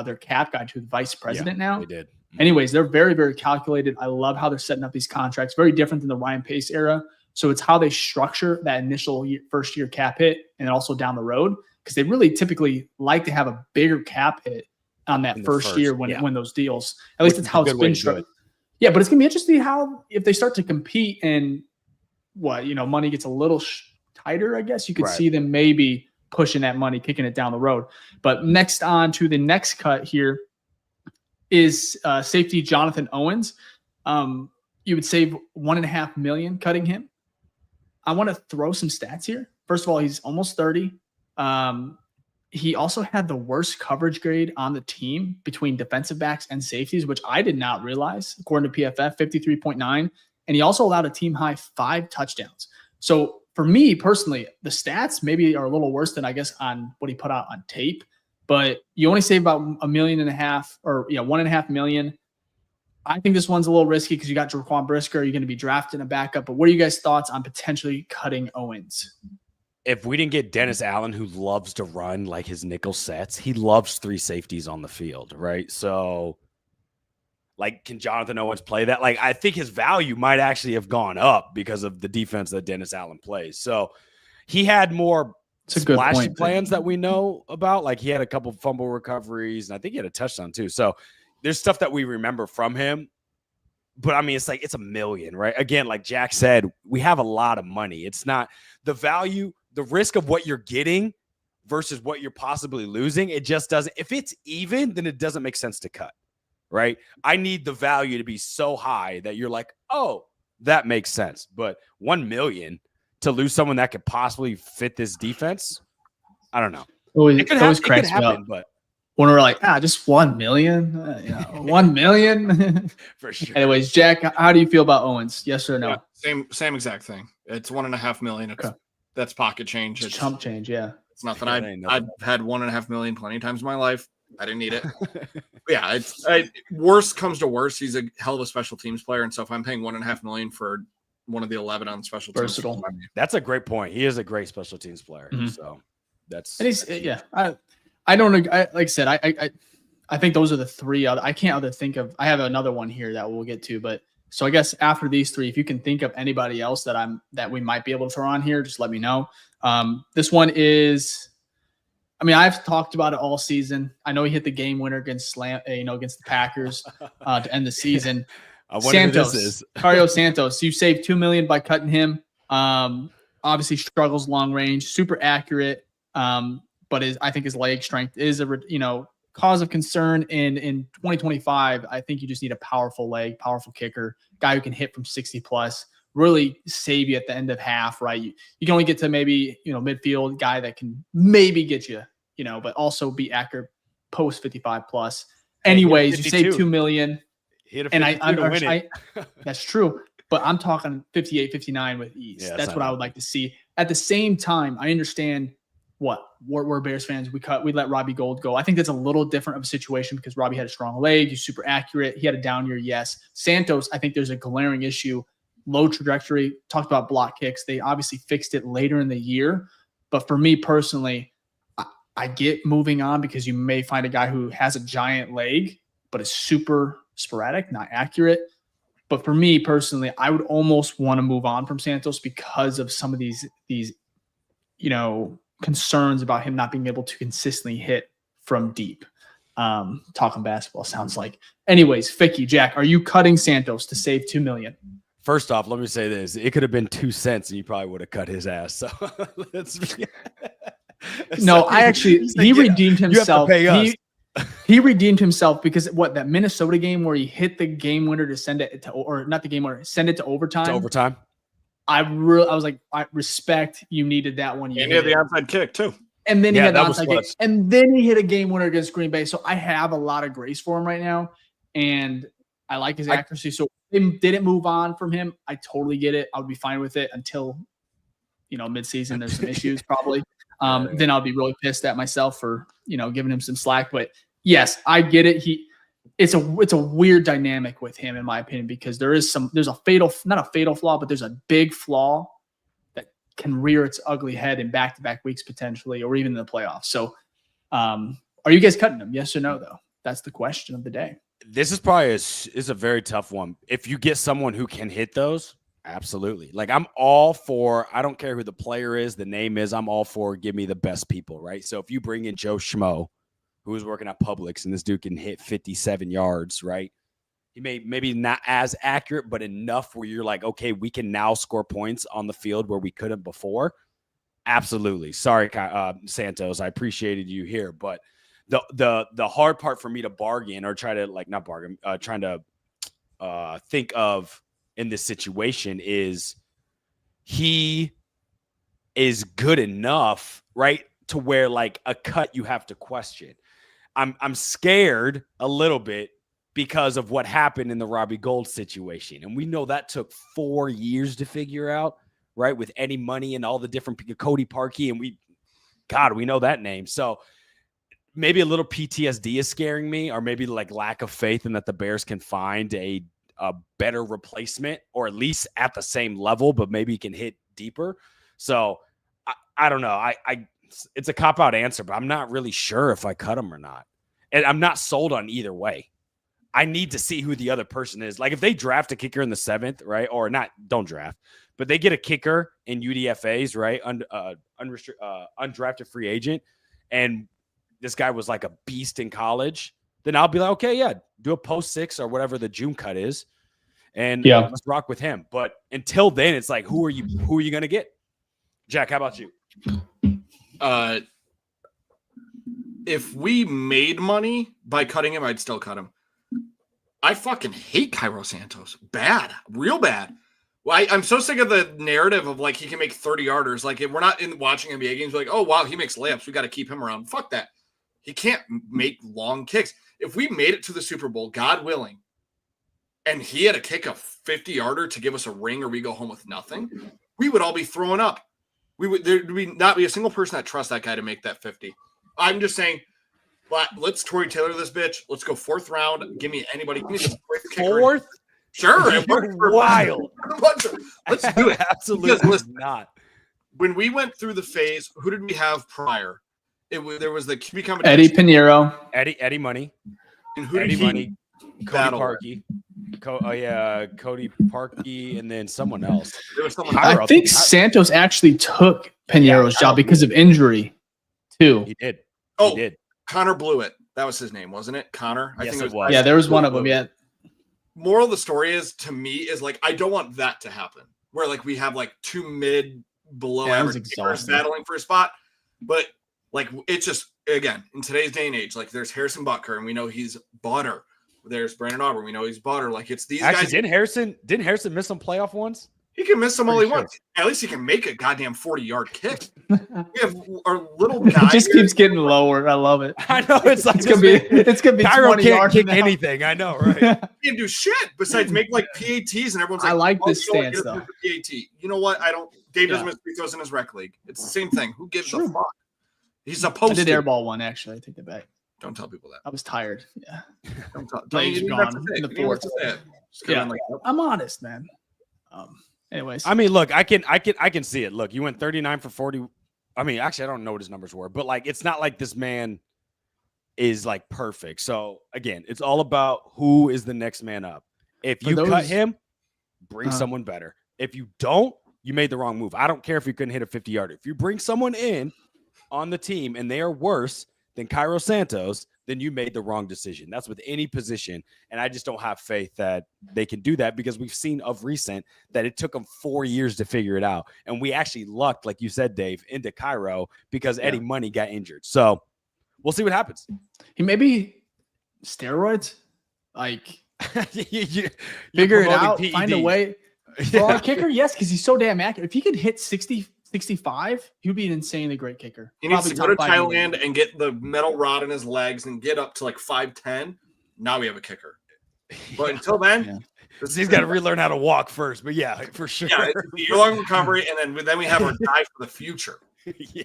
their cap guy to the vice president now. They did. Anyways, they're very, very calculated. I love how they're setting up these contracts. Very different than the Ryan Pace era. So it's how they structure that initial first year cap hit and then also down the road, because they really typically like to have a bigger cap hit on that first year when those deals, at least that's how it's been structured. Yeah, but it's going to be interesting how if they start to compete and money gets a little tighter, I guess you could see them maybe pushing that money, kicking it down the road. But next on to the next cut here is safety Jonathan Owens. You would save $1.5 million cutting him. I want to throw some stats here. First of all, he's almost 30. He also had the worst coverage grade on the team between defensive backs and safeties, which I did not realize, according to PFF, 53.9. And he also allowed a team high 5 touchdowns. So for me personally, the stats maybe are a little worse than I guess on what he put out on tape, but you only save about $1.5 million or $1.5 million. I think this one's a little risky because you got Jaquan Brisker. You're going to be drafting a backup. But what are you guys' thoughts on potentially cutting Owens? If we didn't get Dennis Allen, who loves to run like his nickel sets, he loves 3 safeties on the field, right? So, can Jonathan Owens play that? I think his value might actually have gone up because of the defense that Dennis Allen plays. So, he had more splashy plans that we know about. He had a couple fumble recoveries, and I think he had a touchdown too. So, there's stuff that we remember from him. But, I mean, it's $1 million, right? Again, like Jack said, we have a lot of money. It's not the value – the risk of what you're getting versus what you're possibly losing, it just doesn't. If it's even, then it doesn't make sense to cut, right? I need the value to be so high that you're like, oh, that makes sense. But $1 million to lose someone that could possibly fit this defense, I don't know. It could happen, but when we're like, just $1 million, $1 million for sure. Anyways, Jack, how do you feel about Owens? Yes or no? Yeah, same exact thing. It's $1.5 million. That's pocket change. It's chump change. Yeah. It's nothing. I've had $1.5 million plenty of times in my life. I didn't need it. Yeah. Worst comes to worst. He's a hell of a special teams player. And so if I'm paying $1.5 million for one of the 11 on special teams, versatile. That's a great point. He is a great special teams player. Mm-hmm. So I don't, like I said, I think those are the 3 other, I can't think of, I have another one here that we'll get to, but so I guess after these 3, if you can think of anybody else that we might be able to throw on here, just let me know. This one is, I've talked about it all season. I know he hit the game winner against the Packers to end the season. Cario Santos. You saved $2 million by cutting him. Obviously struggles long range, super accurate. But I think his leg strength is cause of concern in 2025. I think you just need a powerful leg, powerful kicker, guy who can hit from 60 plus, really save you at the end of half, right? You can only get to maybe, midfield guy that can maybe get you, but also be accurate post 55 plus. Anyways, you save $2 million. That's true, but I'm talking 58, 59 with ease. That's what I would like to see. At the same time, I understand we're Bears fans. We let Robbie Gould go. I think that's a little different of a situation because Robbie had a strong leg. He's super accurate. He had a down year. Yes. Santos, I think there's a glaring issue. Low trajectory. Talked about block kicks. They obviously fixed it later in the year. But for me personally, I get moving on because you may find a guy who has a giant leg, but is super sporadic, not accurate. But for me personally, I would almost want to move on from Santos because of some of these concerns about him not being able to consistently hit from deep. Talking basketball sounds like. Anyways, Ficky, Jack, are you cutting Santos to save $2 million? First off, let me say this. It could have been 2 cents and you probably would have cut his ass. So he redeemed himself. He redeemed himself because that Minnesota game where he hit the game winner to send it to, or not the game winner, send it to overtime. I was like, I respect you needed that one. And he had the outside kick too. And then he had the outside kick. And then he hit a game winner against Green Bay. So I have a lot of grace for him right now. And I like his accuracy. So if they didn't move on from him, I totally get it. I would be fine with it until, midseason there's some issues probably. Then I'll be really pissed at myself for, giving him some slack. But yes, I get it. It's a weird dynamic with him, in my opinion, because there's not a fatal flaw, but there's a big flaw that can rear its ugly head in back-to-back weeks potentially, or even in the playoffs. So are you guys cutting him? Yes or no, though? That's the question of the day. This is probably is a very tough one. If you get someone who can hit those, absolutely. Like I'm all for, I don't care who the player is, the name is, I'm all for give me the best people, right? So if you bring in Joe Schmo, who was working at Publix, and this dude can hit 57 yards, right? He maybe not as accurate, but enough where you're like, okay, we can now score points on the field where we couldn't before. Absolutely. Sorry, Santos. I appreciated you here, but the hard part for me to bargain or try to not bargain, trying to think of in this situation is he is good enough, right, to where like a cut you have to question. I'm scared a little bit because of what happened in the Robbie Gould situation. And we know that took 4 years to figure out, right? With Eddie Money and all the different Cody Parkey. And we know that name. So maybe a little PTSD is scaring me, or maybe like lack of faith in that the Bears can find a better replacement, or at least at the same level, but maybe he can hit deeper. So I don't know. It's a cop-out answer, but I'm not really sure if I cut him or not. And I'm not sold on either way. I need to see who the other person is. Like if they draft a kicker in the 7th, right? Or not, don't draft, but they get a kicker in UDFAs, right? Undrafted free agent. And this guy was like a beast in college. Then I'll be like, okay, yeah, do a post 6 or whatever the June cut is. And let's rock with him. But until then, it's like, who are you going to get? Jack, how about you? If we made money by cutting him, I'd still cut him. I fucking hate Cairo Santos. Bad. Real bad. Well, I'm so sick of the narrative of like he can make 30-yarders. Like if we're not watching NBA games, we're like, oh, wow, he makes layups. We got to keep him around. Fuck that. He can't make long kicks. If we made it to the Super Bowl, God willing, and he had to kick a 50-yarder to give us a ring or we go home with nothing, we would all be throwing up. There would not be a single person that trusts that guy to make that 50. I'm just saying, let's Tory Taylor this bitch. Let's go 4th round. Give me anybody. Give me the kicker. 4th? Sure. You're wild. Let's do it. Absolutely not. When we went through the phase, who did we have prior? There was the QB competition. Eddie Pinheiro. Eddie Money. And who Eddie did Money. Cody Parkey. Cody Parkey, and then someone else. There was someone. I think Santos actually took Pinheiro's job because of injury, too. He did. Oh, he did. Connor Blewett. That was his name, wasn't it? Connor? I think it was. Yeah, there was one of them. Yeah. Moral of the story is, to me, is like I don't want that to happen. Where like we have like 2 below average kickers battling for a spot, but like it's just again in today's day and age, like there's Harrison Butker, and we know he's butter. There's Brandon Auburn. We know he's butter. Like it's these guys. Didn't Harrison miss some playoff ones? He can miss them all he wants. At least he can make a goddamn 40-yard kick. We have our little guy. It just keeps getting lower. I love it. I know it's like it's gonna be Cairo 20 can't yards kick now. anything. I know, right? He can't do shit besides make like PATs, and everyone's like, I like oh, this stance though. PAT. You know what? I don't. Dave doesn't miss free throws in his rec league. It's the same thing. Who gives a fuck? He's I supposed did to. airball one, actually. I take that back. Don't tell people that. I was tired. Yeah. Don't Legs you gone have to say in it. the You don't have fourth. to say it. Just go Yeah. in like, nope. I'm honest, man. Anyways. I mean, look, I can see it. Look, you went 39 for 40. I mean, actually, I don't know what his numbers were, but like, it's not like this man is like perfect. So again, it's all about who is the next man up. If you cut him, bring someone better. If you don't, you made the wrong move. I don't care if you couldn't hit a 50-yarder. If you bring someone in on the team and they are worse than Cairo Santos, then you made the wrong decision. That's with any position. And I just don't have faith that they can do that because we've seen of recent that it took them 4 years to figure it out. And we actually lucked, like you said, Dave, into Cairo because Eddie Money got injured. So we'll see what happens. He maybe steroids, like You're figure it out, PEDs. find a way. For our kicker, yes, because he's so damn accurate. If he could hit 60, 65, he would be an insanely great kicker. He needs to go to top 5 Thailand and get the metal rod in his legs and get up to like 5'10". Now we have a kicker. But until then, he's got to relearn how to walk first. But yeah, for sure. Yeah, it's a year-long recovery, and then we have our guy for the future. Yeah.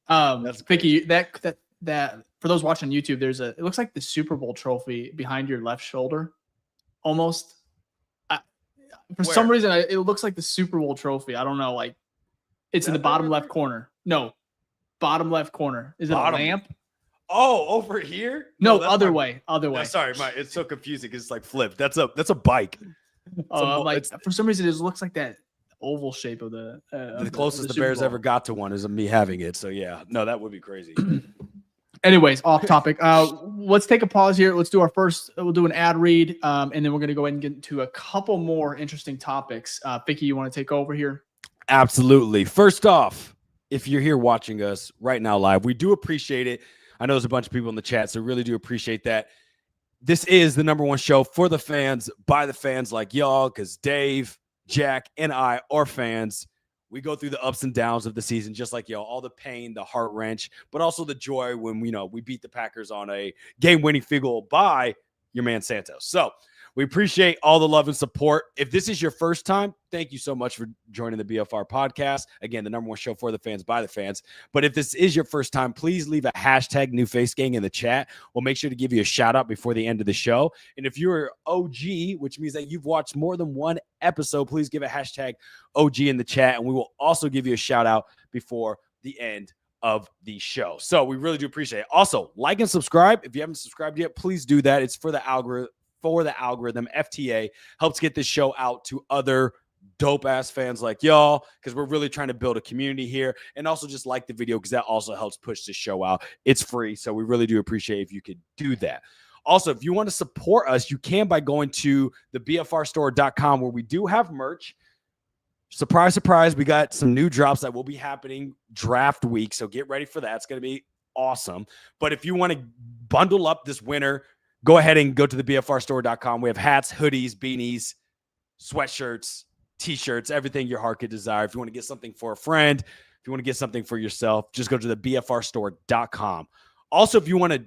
That's Ficky, that for those watching YouTube, it looks like the Super Bowl trophy behind your left shoulder, almost. For some reason, it looks like the Super Bowl trophy. I don't know, like it's in the bottom left corner. No, bottom left corner. Is it a lamp? Oh, over here? No, other way. No, sorry, it's so confusing. It's like flipped. That's a bike. For some reason, it looks like that oval shape of the closest the Bears ever got to one is me having it. So yeah, no, that would be crazy. Anyways, off topic. Let's take a pause here. Let's do we'll do an ad read, and then we're going to go ahead and get into a couple more interesting topics. Ficky, you want to take over here? Absolutely. First off, if you're here watching us right now live, we do appreciate it. I know there's a bunch of people in the chat, so really do appreciate that. This is the #1 show for the fans, by the fans like y'all, because Dave, Jack, and I are fans. We go through the ups and downs of the season, just like y'all, all the pain, the heart wrench, but also the joy when we beat the Packers on a game-winning field goal by your man Santos. So we appreciate all the love and support. If this is your first time, thank you so much for joining the BFR podcast. Again, the #1 show for the fans, by the fans. But if this is your first time, please leave a hashtag #NewFaceGang in the chat. We'll make sure to give you a shout out before the end of the show. And if you're OG, which means that you've watched more than one episode, please give a hashtag OG in the chat. And we will also give you a shout out before the end of the show. So we really do appreciate it. Also, like and subscribe. If you haven't subscribed yet, please do that. It's for the algorithm. FTA helps get this show out to other dope ass fans like y'all, because we're really trying to build a community here. And also just like the video, because that also helps push the show out. It's free, so we really do appreciate if you could do that. Also, if you want to support us, you can by going to the BFRstore.com, where we do have merch. Surprise, surprise, we got some new drops that will be happening draft week, so get ready for that. It's going to be awesome. But if you want to bundle up this winter, go ahead and go to the BFRstore.com. We have hats, hoodies, beanies, sweatshirts, T-shirts, everything your heart could desire. If you want to get something for a friend, if you want to get something for yourself, just go to the BFRstore.com. Also, if you want to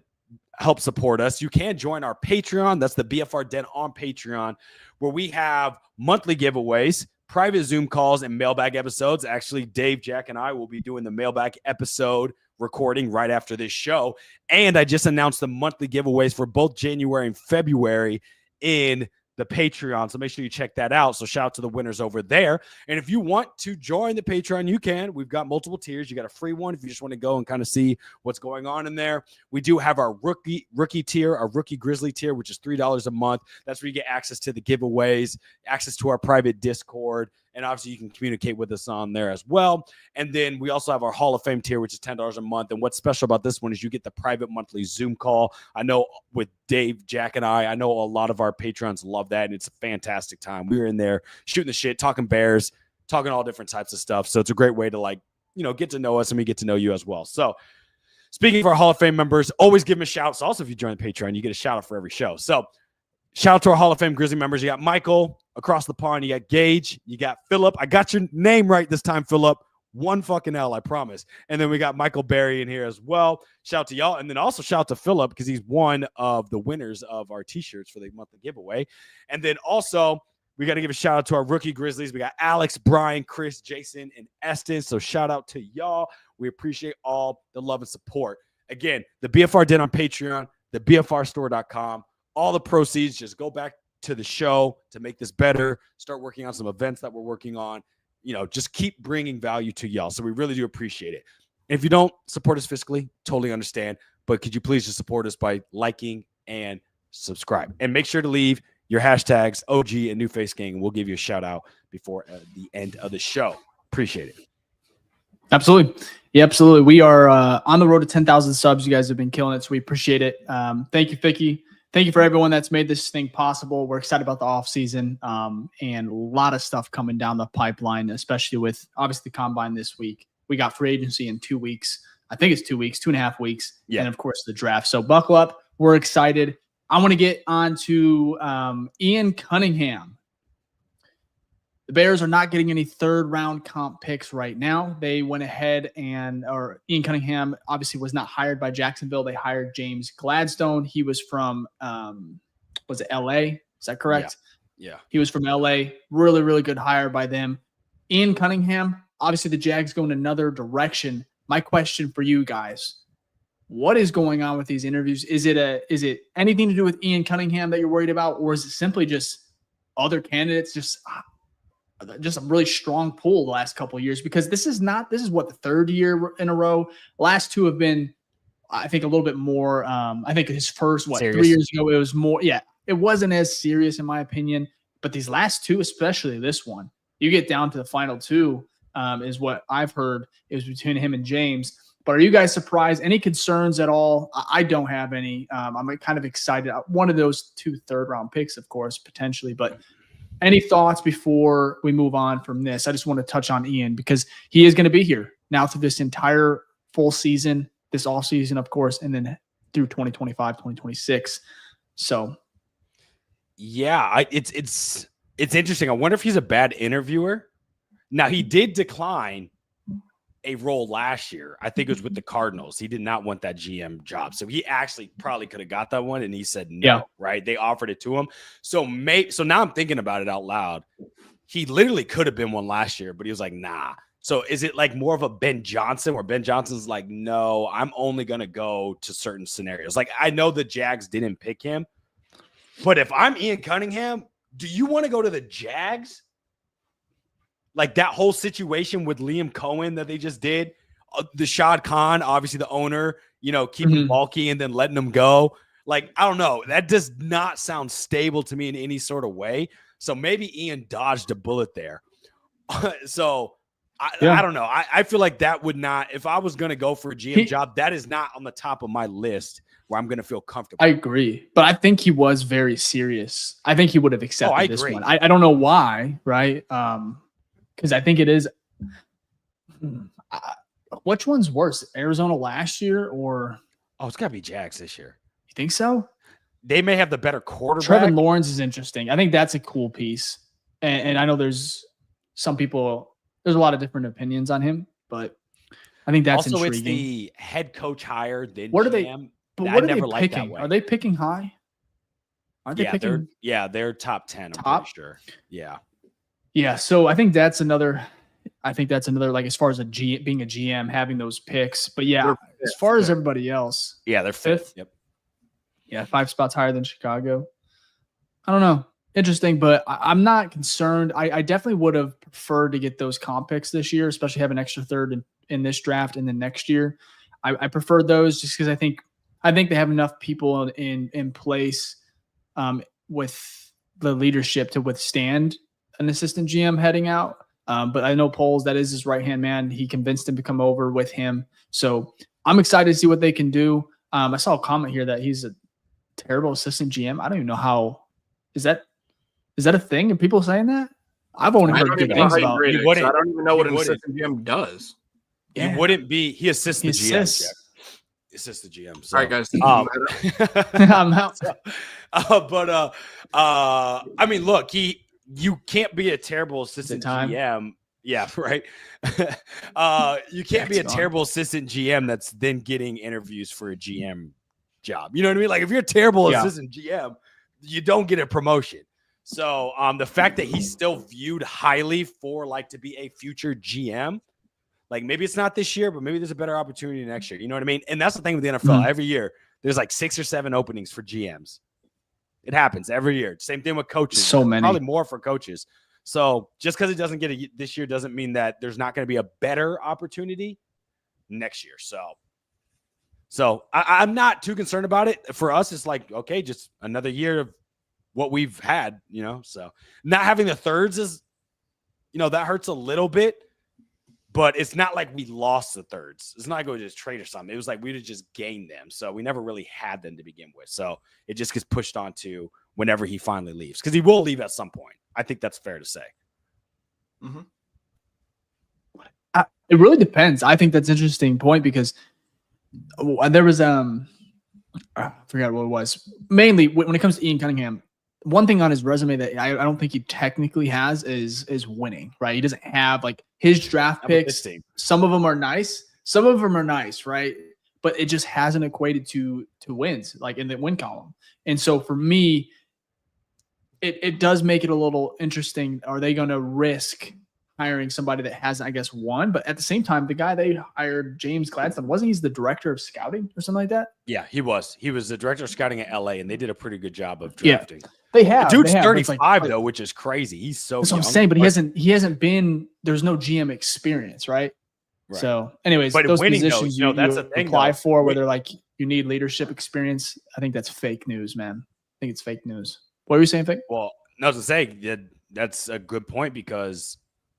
help support us, you can join our Patreon. That's the BFR Den on Patreon, where we have monthly giveaways, private Zoom calls, and mailbag episodes. Actually, Dave, Jack, and I will be doing the mailbag episode recording right after this show. And I just announced the monthly giveaways for both January and February in the Patreon. So make sure you check that out. So shout out to the winners over there. And if you want to join the Patreon, you can. We've got multiple tiers. You got a free one if you just want to go and kind of see what's going on in there. We do have our rookie tier, our rookie Grizzly tier, which is $3 a month. That's where you get access to the giveaways, access to our private Discord, and obviously you can communicate with us on there as well. And then we also have our Hall of Fame tier, which is $10 a month. And what's special about this one is you get the private monthly Zoom call. I know with Dave, Jack, and I know a lot of our patrons love that, and it's a fantastic time. We were in there shooting the shit, talking Bears, talking all different types of stuff. So it's a great way to get to know us, and we get to know you as well. So speaking of our Hall of Fame members, always give them a shout. So also if you join the Patreon, you get a shout out for every show. So shout out to our Hall of Fame Grizzly members. You got Michael across the pond. You got Gage. You got Philip. I got your name right this time, Philip. One fucking L, I promise. And then we got Michael Berry in here as well. Shout out to y'all. And then also shout out to Philip, because he's one of the winners of our T-shirts for the monthly giveaway. And then also we got to give a shout out to our rookie Grizzlies. We got Alex, Brian, Chris, Jason, and Eston. So shout out to y'all. We appreciate all the love and support. Again, the BFR Den on Patreon, the BFRstore.com. All the proceeds just go back to the show to make this better, start working on some events that we're working on. Just keep bringing value to y'all. So we really do appreciate it. And if you don't support us fiscally, totally understand. But could you please just support us by liking and subscribe? And make sure to leave your hashtags, OG and New Face Gang. We'll give you a shout out before the end of the show. Appreciate it. Absolutely. Yeah, absolutely. We are on the road to 10,000 subs. You guys have been killing it, so we appreciate it. Thank you, Ficky. Thank you for everyone that's made this thing possible. We're excited about the offseason and a lot of stuff coming down the pipeline, especially with obviously the combine this week. We got free agency in 2 weeks. I think it's 2 weeks, 2.5 weeks. Yeah. And, of course, the draft. So buckle up. We're excited. I want to get on to Ian Cunningham. The Bears are not getting any third-round comp picks right now. They went ahead or Ian Cunningham obviously was not hired by Jacksonville. They hired James Gladstone. He was from, was it L.A.? Is that correct? Yeah. He was from L.A. Really, really good hire by them. Ian Cunningham, obviously the Jags go in another direction. My question for you guys, what is going on with these interviews? Is it anything to do with Ian Cunningham that you're worried about, or is it simply just other candidates just a really strong pull the last couple of years? Because this is what, the third year in a row. Last two have been, I think, a little bit more. I think his first, serious. 3 years ago, it was more. Yeah, it wasn't as serious in my opinion. But these last two, especially this one, you get down to the final two, is what I've heard. It was between him and James. But are you guys surprised? Any concerns at all? I don't have any. I'm kind of excited. One of those 2 third-round picks, of course, potentially. But any thoughts before we move on from this? I just want to touch on Ian because he is going to be here now through this entire full season, this off season, of course, and then through 2025, 2026. So, yeah, it's interesting. I wonder if he's a bad interviewer. Now, he did decline a role last year. I think it was with the Cardinals. He did not want that GM job. So he actually probably could have got that one. And he said no, right? They offered it to him. So now I'm thinking about it out loud. He literally could have been one last year, but he was like, nah. So is it like more of a Ben Johnson where Ben Johnson's like, no, I'm only going to go to certain scenarios. Like, I know the Jags didn't pick him, but if I'm Ian Cunningham, do you want to go to the Jags? Like that whole situation with Liam Cohen that they just did, the Shad Khan, obviously the owner, keeping bulky and then letting him go. Like, I don't know. That does not sound stable to me in any sort of way. So maybe Ian dodged a bullet there. I don't know. I feel like that would not, if I was going to go for a GM job, that is not on the top of my list where I'm going to feel comfortable. I agree. But I think he was very serious. I think he would have accepted this one. I don't know why, right? Because I think it is. Which one's worse, Arizona last year or? Oh, it's got to be Jags this year. You think so? They may have the better quarterback. Trevor Lawrence is interesting. I think that's a cool piece. And I know there's some people, there's a lot of different opinions on him, but I think that's also intriguing. It's the head coach hire. What are they? But what are they picking? Are they picking high? Aren't they picking? They're top 10. I'm pretty sure. Yeah. Yeah, so I think that's another. Like as far as being a GM, having those picks. But yeah, as far as everybody else, they're fifth. Yep. Yeah, 5 spots higher than Chicago. I don't know. Interesting, but I'm not concerned. I definitely would have preferred to get those comp picks this year, especially have an extra third in this draft and then next year. I preferred those just because I think they have enough people in place with the leadership to withstand an assistant GM heading out. But I know Poles, that is his right-hand man. He convinced him to come over with him. So I'm excited to see what they can do. I saw a comment here that he's a terrible assistant GM. I don't even know how – is that a thing? Are people saying that? I've only heard good things about it. I don't even know what an assistant GM does. Yeah. He wouldn't be – he assists the GM. Assists the GM. So. All right, guys. I'm out. I mean, look, you can't be a terrible assistant GM. Yeah, right. You can't be a terrible assistant GM that's then getting interviews for a GM job. You know what I mean? Like if you're a terrible assistant GM, you don't get a promotion. So the fact that he's still viewed highly for like to be a future GM, Like maybe it's not this year, but maybe there's a better opportunity next year. You know what I mean? And that's the thing with the NFL. Every year, there's like 6 or 7 openings for GMs. It happens every year. Same thing with coaches. So many. Probably more for coaches. So just because it doesn't get it this year doesn't mean that there's not going to be a better opportunity next year. So I'm not too concerned about it. For us, it's like, okay, just another year of what we've had, you know. So not having the thirds is, you know, that hurts a little bit. But it's not like we lost the thirds. It's not like we just trade or something. It was like we would just gain them. So we never really had them to begin with. So it just gets pushed on to whenever he finally leaves. Because he will leave at some point. I think that's fair to say. Mm-hmm. It really depends. I think that's an interesting point because there was I forgot what it was. Mainly when it comes to Ian Cunningham, one thing on his resume that I don't think he technically has is winning, right? He doesn't have like his draft picks. Some of them are nice. Some of them are nice, right? But it just hasn't equated to wins, like in the win column. And so for me, it does make it a little interesting. Are they going to risk hiring somebody that hasn't, I guess, won? But at the same time, the guy they hired, James Gladstone, wasn't he the director of scouting or something like that? Yeah, he was. He was the director of scouting at LA, and they did a pretty good job of drafting. Yeah. They have. The dude's they have, 35 like, though, which is crazy. He's so that's young. what I'm saying, but he hasn't been. There's no GM experience, right? So, anyways, but those winning, positions though, you that's the thing, apply though. for, where they're like you need leadership experience. I think that's fake news, man. I think it's fake news. What were you saying, Fake? Well, I was to say that's a good point because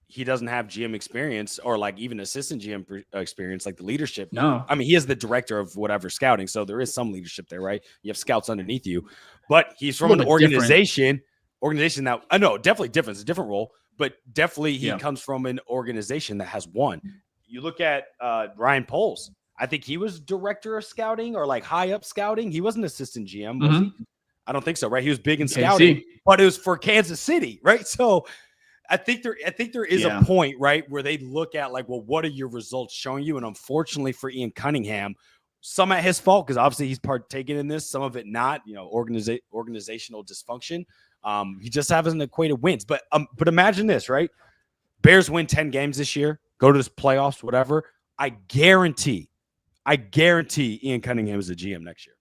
he doesn't have GM experience or like even assistant GM experience, like the leadership. No, I mean, he is the director of whatever scouting, so there is some leadership there, right? You have scouts underneath you, but he's from an organization that I know definitely different. It's a different role, but definitely he comes from an organization that has won. You look at Ryan Poles. I think he was director of scouting or like high up scouting. He wasn't assistant GM, was he? I don't think so, right? He was big in scouting, but it was for Kansas City, right? So I think there is a point, right, where they look at like, well, what are your results showing you? And unfortunately for Ian Cunningham, some at his fault because obviously he's partaking in this, some of it not, you know, organizational dysfunction. He just hasn't equated wins. But imagine this, right? Bears win 10 games this year, go to this playoffs, whatever. I guarantee Ian Cunningham is a GM next year.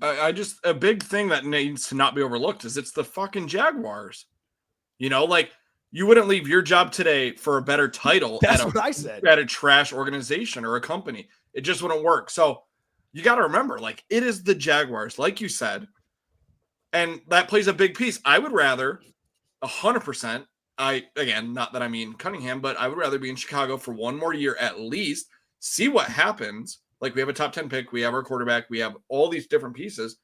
A big thing that needs to not be overlooked is it's the fucking Jaguars. You know, like you wouldn't leave your job today for a better title. That's what I said. At a trash organization or a company. It just wouldn't work. So you got to remember, like, it is the Jaguars, like you said. And that plays a big piece. I would rather 100%. Again, not that I mean Cunningham, but I would rather be in Chicago for one more year at least, see what happens. Like, we have a top 10 pick, we have our quarterback, we have all these different pieces.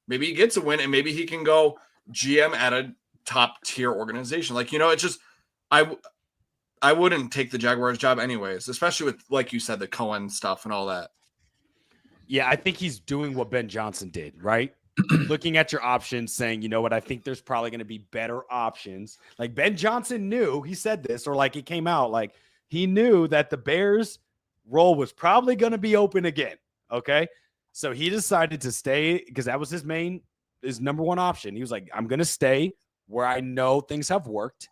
Maybe he gets a win, and maybe he can go GM at a top tier organization. Like, you know, it's just I wouldn't take the Jaguars job anyways, especially with, like you said, the Cohen stuff and all that. Yeah, I think he's doing what Ben Johnson did, right? Looking at your options, saying, you know what, I think there's probably going to be better options. Like Ben Johnson knew, he said this, or like it came out, like he knew that the Bears role was probably going to be open again. Okay. So he decided to stay because that was his number one option. He was like, I'm going to stay where I know things have worked.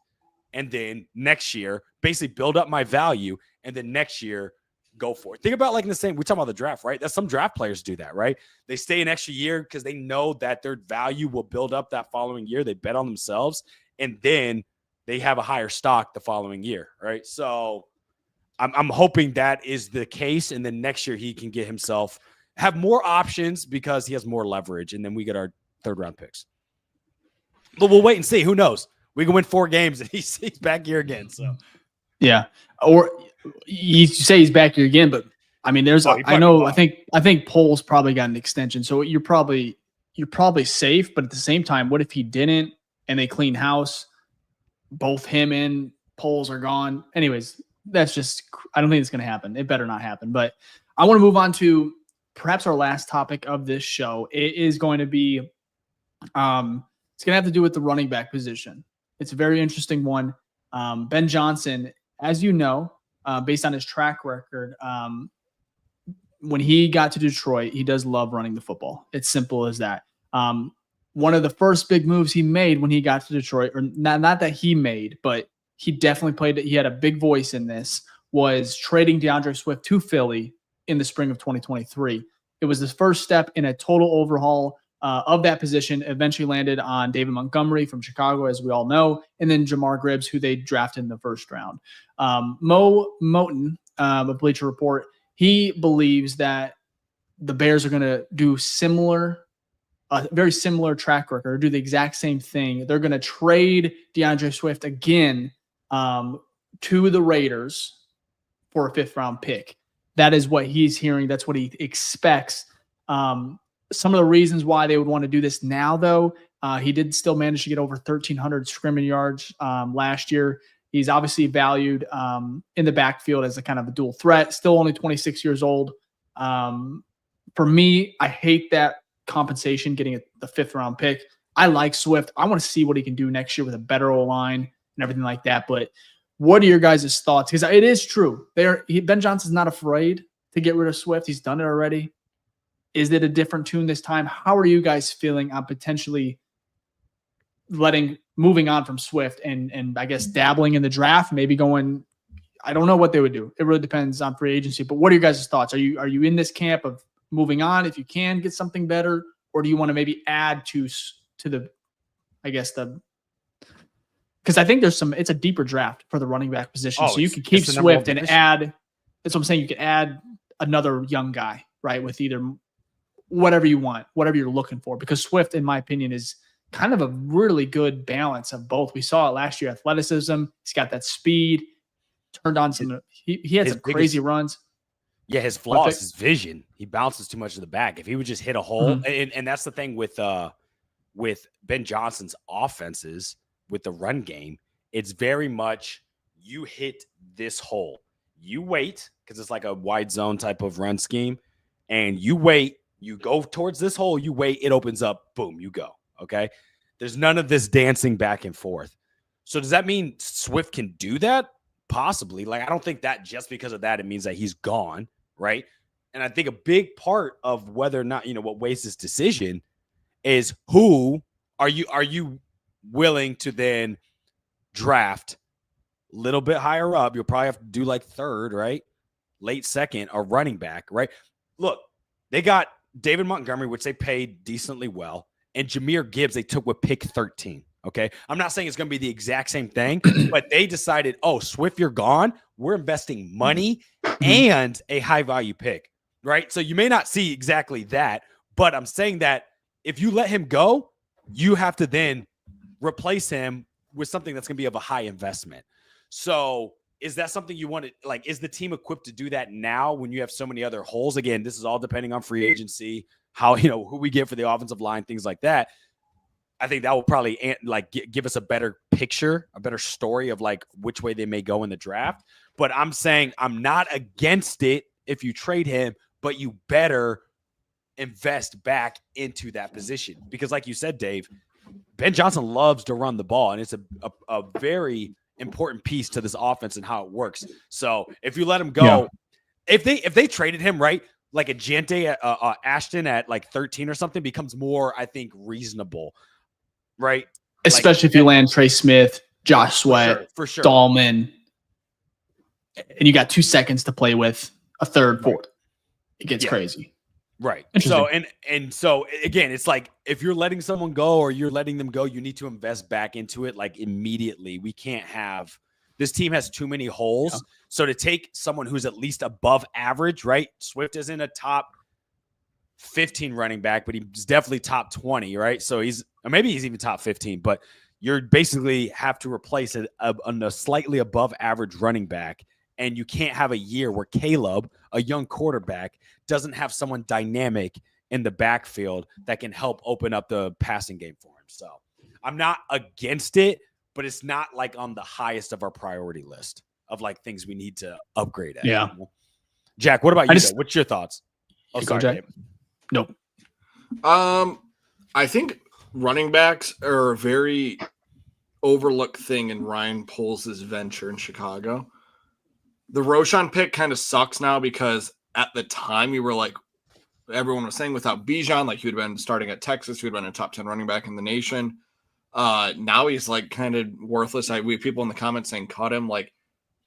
And then next year, basically build up my value. And then next year, go for it. Think about like in the same, we're talking about the draft, right? That's some draft players do that, right? They stay an extra year because they know that their value will build up that following year. They bet on themselves. And then they have a higher stock the following year, right? So I'm hoping that is the case. And then next year he can get himself, have more options because he has more leverage. And then we get our third round picks. But we'll wait and see. Who knows? We can win 4 games and he's back here again. So, yeah. Or you say he's back here again, but I mean, I think Poles probably got an extension. So you're probably safe. But at the same time, what if he didn't and they clean house? Both him and Poles are gone. Anyways, that's just, I don't think it's going to happen. It better not happen. But I want to move on to perhaps our last topic of this show. It is going to be, it's going to have to do with the running back position. It's a very interesting one. Ben Johnson, as you know, based on his track record, when he got to Detroit, he does love running the football. It's simple as that. One of the first big moves he made when he got to Detroit, or not that he made, but he definitely played it. He had a big voice in this, was trading DeAndre Swift to Philly in the spring of 2023. It was the first step in a total overhaul of that position. Eventually landed on David Montgomery from Chicago, as we all know, and then Jamar Gibbs, who they drafted in the first round. Mo Moten of Bleacher Report, he believes that the Bears are going to do very similar track record, or do the exact same thing. They're going to trade DeAndre Swift again to the Raiders for a 5th-round pick. That is what he's hearing. That's what he expects. Some of the reasons why they would want to do this now, though, he did still manage to get over 1,300 scrimmage yards last year. He's obviously valued in the backfield as a kind of a dual threat. Still only 26 years old. For me, I hate that compensation, getting the 5th-round pick. I like Swift. I want to see what he can do next year with a better O-line and everything like that. But what are your guys' thoughts? Because it is true. Ben Johnson's not afraid to get rid of Swift. He's done it already. Is it a different tune this time? How are you guys feeling on potentially moving on from Swift and I guess dabbling in the draft, maybe going, I don't know what they would do. It really depends on free agency. But what are your guys' thoughts? Are you in this camp of moving on if you can get something better, or do you want to maybe add to the, I guess because I think it's a deeper draft for the running back position. So you could keep Swift and add, that's what I'm saying. You could add another young guy, right? With either whatever you want, whatever you're looking for, because Swift, in my opinion, is kind of a really good balance of both. We saw it last year, athleticism. He's got that speed, turned on some, he had some crazy runs. Yeah, his flaw is his vision. He bounces too much to the back. If he would just hit a hole, and that's the thing with Ben Johnson's offenses, with the run game, it's very much you hit this hole. You wait, because it's like a wide zone type of run scheme, and you wait, you go towards this hole, you wait, it opens up, boom, you go. Okay? There's none of this dancing back and forth. So does that mean Swift can do that? Possibly. Like, I don't think that just because of that, it means that he's gone, right? And I think a big part of whether or not, what weighs this decision is who are you willing to then draft a little bit higher up? You'll probably have to do like 3rd, right? Late 2nd, a running back, right? Look, they got David Montgomery, which they paid decently well, and Jahmyr Gibbs they took with pick 13. Okay. I'm not saying it's going to be the exact same thing, but they decided, Swift, you're gone. We're investing money and a high value pick, right? So you may not see exactly that, but I'm saying that if you let him go, you have to then replace him with something that's going to be of a high investment. So is that something you want to, like, is the team equipped to do that now when you have so many other holes? Again, this is all depending on free agency, how, who we get for the offensive line, things like that. I think that will probably give us a better picture, a better story of like which way they may go in the draft. But I'm saying I'm not against it if you trade him, but you better invest back into that position. Because like you said, Dave, Ben Johnson loves to run the ball, and it's a very important piece to this offense and how it works. So if you let him go, if they traded him, right, like a Gente Ashton at like 13 or something becomes more, I think, reasonable, right? Especially if you land Trey Smith, Josh Sweat, for sure. Dahlman, and you got 2 seconds to play with, a 3rd, 4th. It gets crazy. Right. So and so again, it's like if you're letting someone go or you're letting them go, you need to invest back into it like immediately. We can't have this team has too many holes. Yeah. So to take someone who's at least above average, right? Swift isn't a top 15 running back, but he's definitely top 20, right? So maybe he's even top 15, but you're basically have to replace a slightly above average running back. And you can't have a year where Caleb, a young quarterback, doesn't have someone dynamic in the backfield that can help open up the passing game for him. So I'm not against it, but it's not like on the highest of our priority list of like things we need to upgrade at. Yeah. Jack, what about you? What's your thoughts? Oh, sorry, Jack. Nope. I think running backs are a very overlooked thing in Ryan Poles' venture in Chicago. The Roshan pick kind of sucks now because at the time you were like, everyone was saying without Bijan, like he would have been starting at Texas, he would have been a top 10 running back in the nation. Now he's like kind of worthless. We have people in the comments saying cut him. Like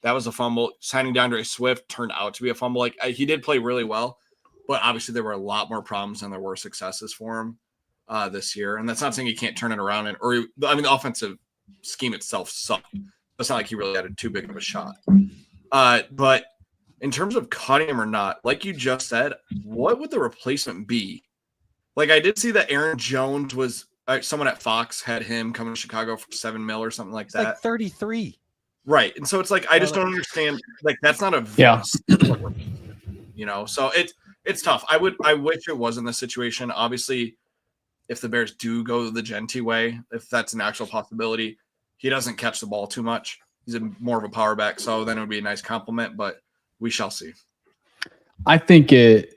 That was a fumble. Signing DeAndre Swift turned out to be a fumble. Like he did play really well, but obviously there were a lot more problems than there were successes for him this year. And that's not saying he can't turn it around. The offensive scheme itself sucked. It's not like he really had too big of a shot. But in terms of cutting him or not, like you just said, what would the replacement be? Like I did see that Aaron Jones was someone at Fox had him coming to Chicago for $7 million or something like that. Like 33. Right. And so it's like, I just don't understand. Like, that's not a, so it's tough. I wish it wasn't the situation. Obviously, if the Bears do go the Genty way, if that's an actual possibility, he doesn't catch the ball too much. He's more of a power back. So then it would be a nice compliment, but we shall see. I think it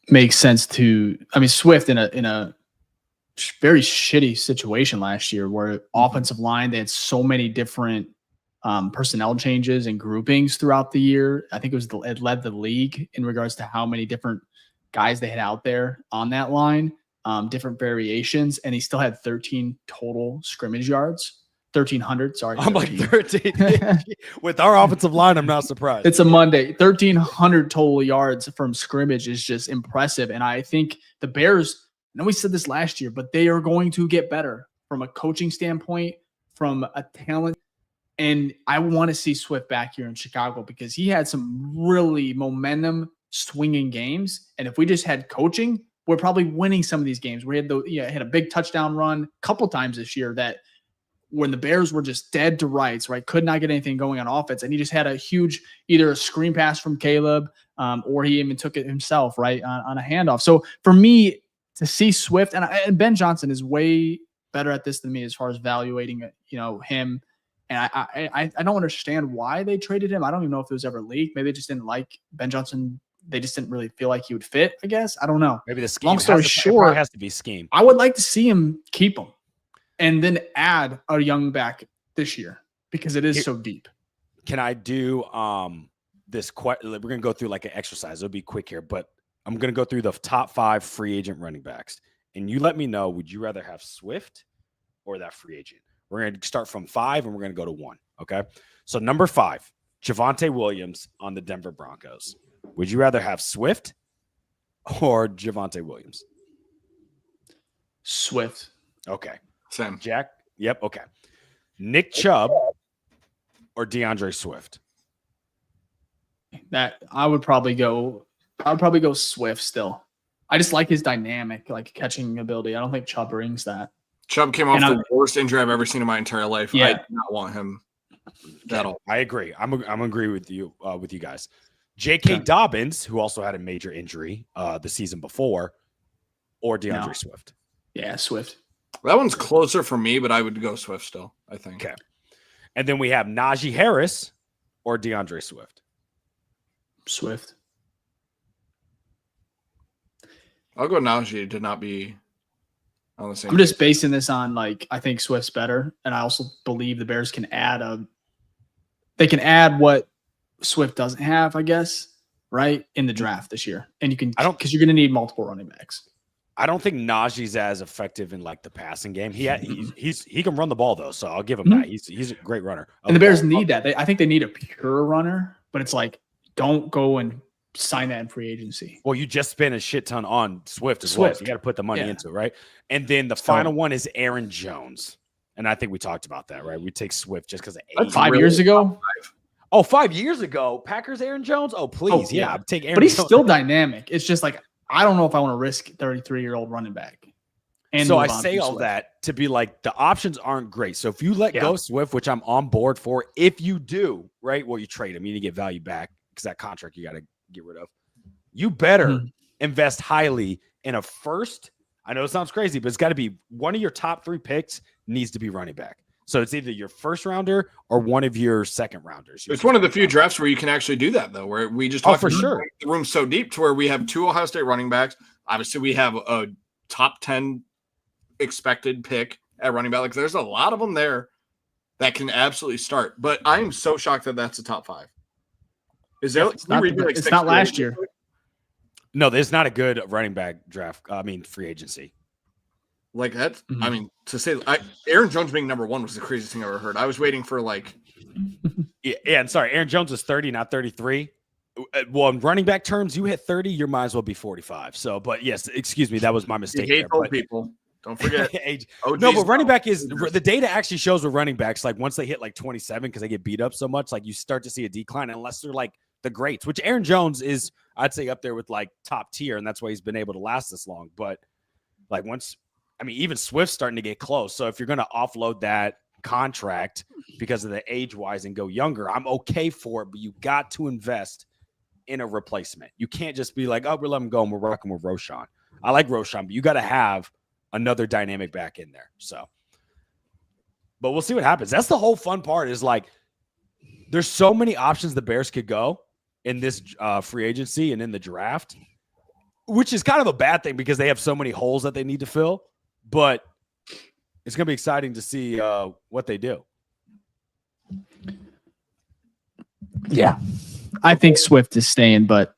makes sense Swift in a very shitty situation last year where offensive line, they had so many different personnel changes and groupings throughout the year. I think it led the league in regards to how many different guys they had out there on that line, different variations, and he still had 13 total scrimmage yards. 1,300, sorry. I'm 13. Like 13. With our offensive line, I'm not surprised. It's a Monday. 1,300 total yards from scrimmage is just impressive. And I think the Bears, I know we said this last year, but they are going to get better from a coaching standpoint, from a talent. And I want to see Swift back here in Chicago because he had some really momentum swinging games. And if we just had coaching, we're probably winning some of these games. We had had a big touchdown run a couple times this year that when the Bears were just dead to rights, right? Could not get anything going on offense. And he just had a huge, either a screen pass from Caleb or he even took it himself, right? On a handoff. So for me to see Swift and Ben Johnson is way better at this than me as far as evaluating, him. And I don't understand why they traded him. I don't even know if it was ever leaked. Maybe they just didn't like Ben Johnson. They just didn't really feel like he would fit, I guess. I don't know. Maybe the scheme. Long story short, has to be scheme. I would like to see him keep him and then add a young back this year because it is so deep. Can I do this? We're going to go through like an exercise. It'll be quick here, but I'm going to go through the top 5 free agent running backs. And you let me know, would you rather have Swift or that free agent? We're going to start from 5 and we're going to go to 1. Okay. So number 5, Javonte Williams on the Denver Broncos. Would you rather have Swift or Javonte Williams? Swift. Okay. Same. Jack. Yep. Okay. Nick Chubb or DeAndre Swift? That I would probably go Swift still. I just like his dynamic, like catching ability. I don't think Chubb brings that. Chubb came off the worst injury I've ever seen in my entire life. Yeah. I do not want him at all. I agree. I'm agree with you guys. J.K. Dobbins, who also had a major injury the season before, or DeAndre Swift. Yeah, Swift. That one's closer for me, but I would go Swift still, I think. Okay. And then we have Najee Harris or DeAndre Swift. Swift. I'll go Najee to not be on the same. I'm just basing this on I think Swift's better, and I also believe the Bears can add what Swift doesn't have, I guess, right, in the draft this year. And you can because you're going to need multiple running backs. I don't think Najee's as effective in the passing game. He can run the ball though, so I'll give him that. He's a great runner. And the Bears need that. I think they need a pure runner, but it's don't go and sign that in free agency. Well, you just spent a shit ton on Swift as well. So you got to put the money into it, right? And then the final one is Aaron Jones. And I think we talked about that, right? We take Swift just because of 5 years ago. Oh, 5 years ago, Packers Aaron Jones. Oh, please, yeah, take Aaron. But he's Jones. Still dynamic. It's just I don't know if I want to risk 33-year-old running back. And so I say all that to be the options aren't great. So if you let go Swift, which I'm on board for, if you do, right, well, you trade him, you need to get value back because that contract you got to get rid of. You better invest highly in a first. I know it sounds crazy, but it's got to be one of your top 3 picks needs to be running back. So it's either your first rounder or one of your second rounders. It's one of the few drafts where you can actually do that, though, where we just talk for sure. The room's so deep to where we have 2 Ohio State running backs. Obviously, we have a top 10 expected pick at running back. There's a lot of them there that can absolutely start. But I am so shocked that that's the top 5. Is there? It's not last year. No, there's not a good running back draft. I mean, free agency. Like that's, Mhm. I mean, to say Aaron Jones being number 1 was the craziest thing I ever heard. I was waiting for like, Yeah, and sorry, Aaron Jones was 30, not 33. Well, in running back terms, you hit 30, you might as well be 45. So, but yes, excuse me, that was my you mistake. hate there, old but- people. Don't forget. No, but running back is the data actually shows with running backs, like once they hit like 27, because they get beat up so much, like you start to see a decline unless they're like the greats, which Aaron Jones is, I'd say, up there with like top tier, and that's why he's been able to last this long. But like even Swift's starting to get close. So if you're going to offload that contract because of the age wise and go younger, I'm okay for it, but you got to invest in a replacement. You can't just be like, oh, we're letting him go and we're rocking with Roshan. I like Roshan, but you got to have another dynamic back in there. So, but we'll see what happens. That's the whole fun part is like, there's so many options the Bears could go in this free agency and in the draft, which is kind of a bad thing because they have so many holes that they need to fill, but it's going to be exciting to see what they do. Yeah. I think Swift is staying, but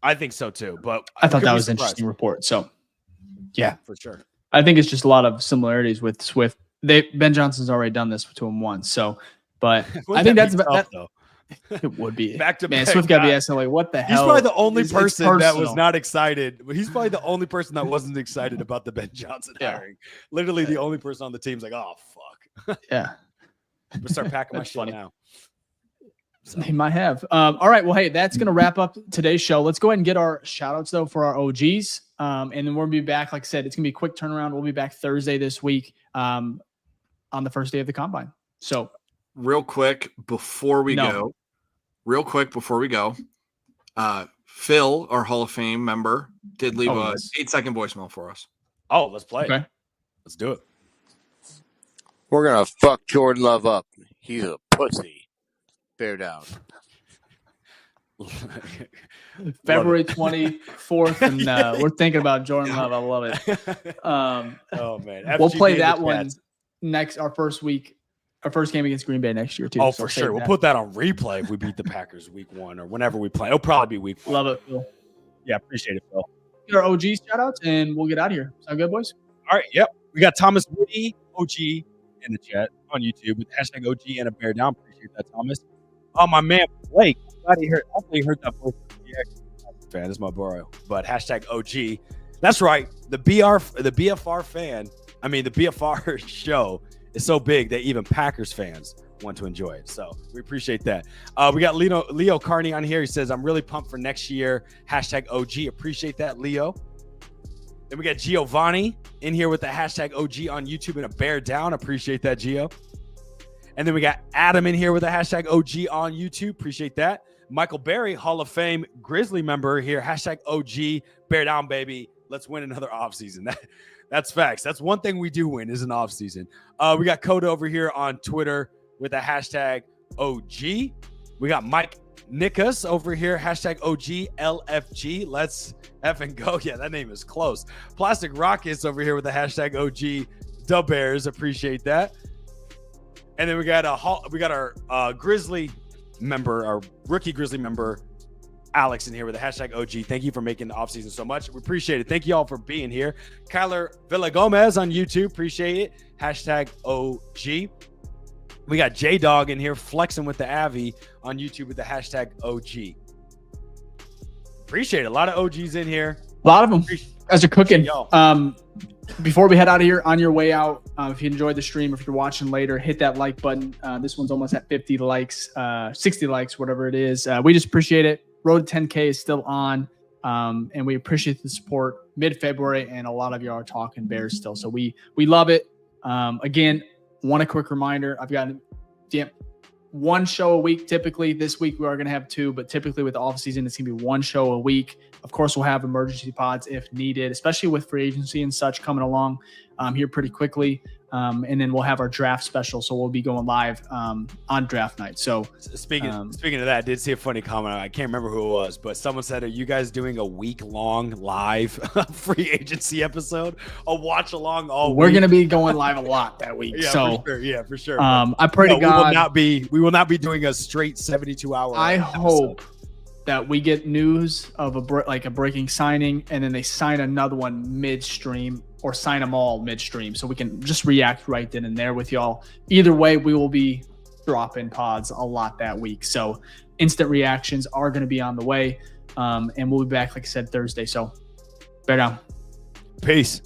I think so too, but I thought could that be was an surprised. interesting report. So yeah, For sure. I think it's just a lot of similarities with Swift. Ben Johnson's already done this to him once. So, but I think that's about that. Though. It would be Back to man. back Swift got to be guy. asking like, what the He's hell? probably the only It's person that was personal. not excited. He's probably the only person that wasn't excited about the Ben Johnson Yeah. hiring. Literally the only person on the team's like, oh, fuck. Yeah. I'm going to start packing my That's shit funny. now. He might have. All right. Well, hey, that's going to wrap up today's show. Let's go ahead and get our shout outs, though, for our OGs. And then we'll be back. Like I said, it's going to be a quick turnaround. We'll be back Thursday this week on the first day of the combine. So, real quick before we go, Phil, our Hall of Fame member, did leave a 8-second voicemail for us. Oh, let's play. Okay. Let's do it. We're going to fuck Jordan Love up. He's a pussy. Bear down. February 24th, and we're thinking about Jordan Love. I love it. Oh, man. We'll FG play gave that the one Cats. next, our first game against Green Bay next year, too. Oh, So for save sure. We'll that. put that on replay if we beat the Packers week 1 or whenever we play. It'll probably be week 1. Love it, Phil. Yeah, appreciate it, Phil. Get our OG shout outs, and we'll get out of here. Sound good, boys? All right. Yep. We got Thomas Woody, OG, in the chat on YouTube with hashtag OG and a bear down. Appreciate that, Thomas. Oh, my man, Blake. Glad he heard. Hopefully, he heard that voice. Fan is my bro, but hashtag OG. That's right. The BFR fan. I mean, the BFR show is so big that even Packers fans want to enjoy it. So we appreciate that. We got Leo Carney on here. He says, I'm really pumped for next year. Hashtag OG. Appreciate that, Leo. Then we got Giovanni in here with the hashtag OG on YouTube and a bear down. Appreciate that, Gio. And then we got Adam in here with the hashtag OG on YouTube. Appreciate that. Michael Berry, Hall of Fame Grizzly member here. Hashtag OG, bear down, baby. Let's win another offseason. That's facts. That's one thing we do win is an offseason. We got Coda over here on Twitter with the hashtag OG. We got Mike Nickus over here. Hashtag OG LFG. Let's effing go. Yeah, that name is close. Plastic Rockets over here with the hashtag OG the Bears. Appreciate that. And then we got our Grizzly member, our rookie Grizzly member, Alex in here with the hashtag OG. Thank you for making the offseason so much. We appreciate it. Thank you all for being here. Kyler Villagomez on YouTube. Appreciate it. Hashtag OG. We got J-Dog in here flexing with the Avi on YouTube with the hashtag OG. Appreciate it. A lot of OGs in here. A lot of them. As you're cooking. Y'all. Before we head out of here, on your way out, if you enjoyed the stream, if you're watching later, hit that like button. This one's almost at 50 likes, 60 likes, whatever it is. We just appreciate it. Road to 10K is still on, and we appreciate the support mid-February, and a lot of you are talking Bears still. So we love it. Again, a quick reminder. I've got one show a week. Typically, this week we are going to have 2, but typically with the off season, it's going to be 1 show a week. Of course, we'll have emergency pods if needed, especially with free agency and such coming along here pretty quickly. And then we'll have our draft special. So we'll be going live on draft night. So speaking of that, I did see a funny comment. I can't remember who it was, but someone said, are you guys doing a week-long live free agency episode? A watch along all we're week? going to be going live a lot that week. Yeah, so for sure. Yeah, for sure. I pray to God. We will not be doing a straight 72-hour I episode. hope that we get news of a breaking signing, and then they sign another one midstream, or sign them all midstream, so we can just react right then and there with y'all. Either way, we will be dropping pods a lot that week. So instant reactions are going to be on the way, and we'll be back, like I said, Thursday. So bear down. Peace.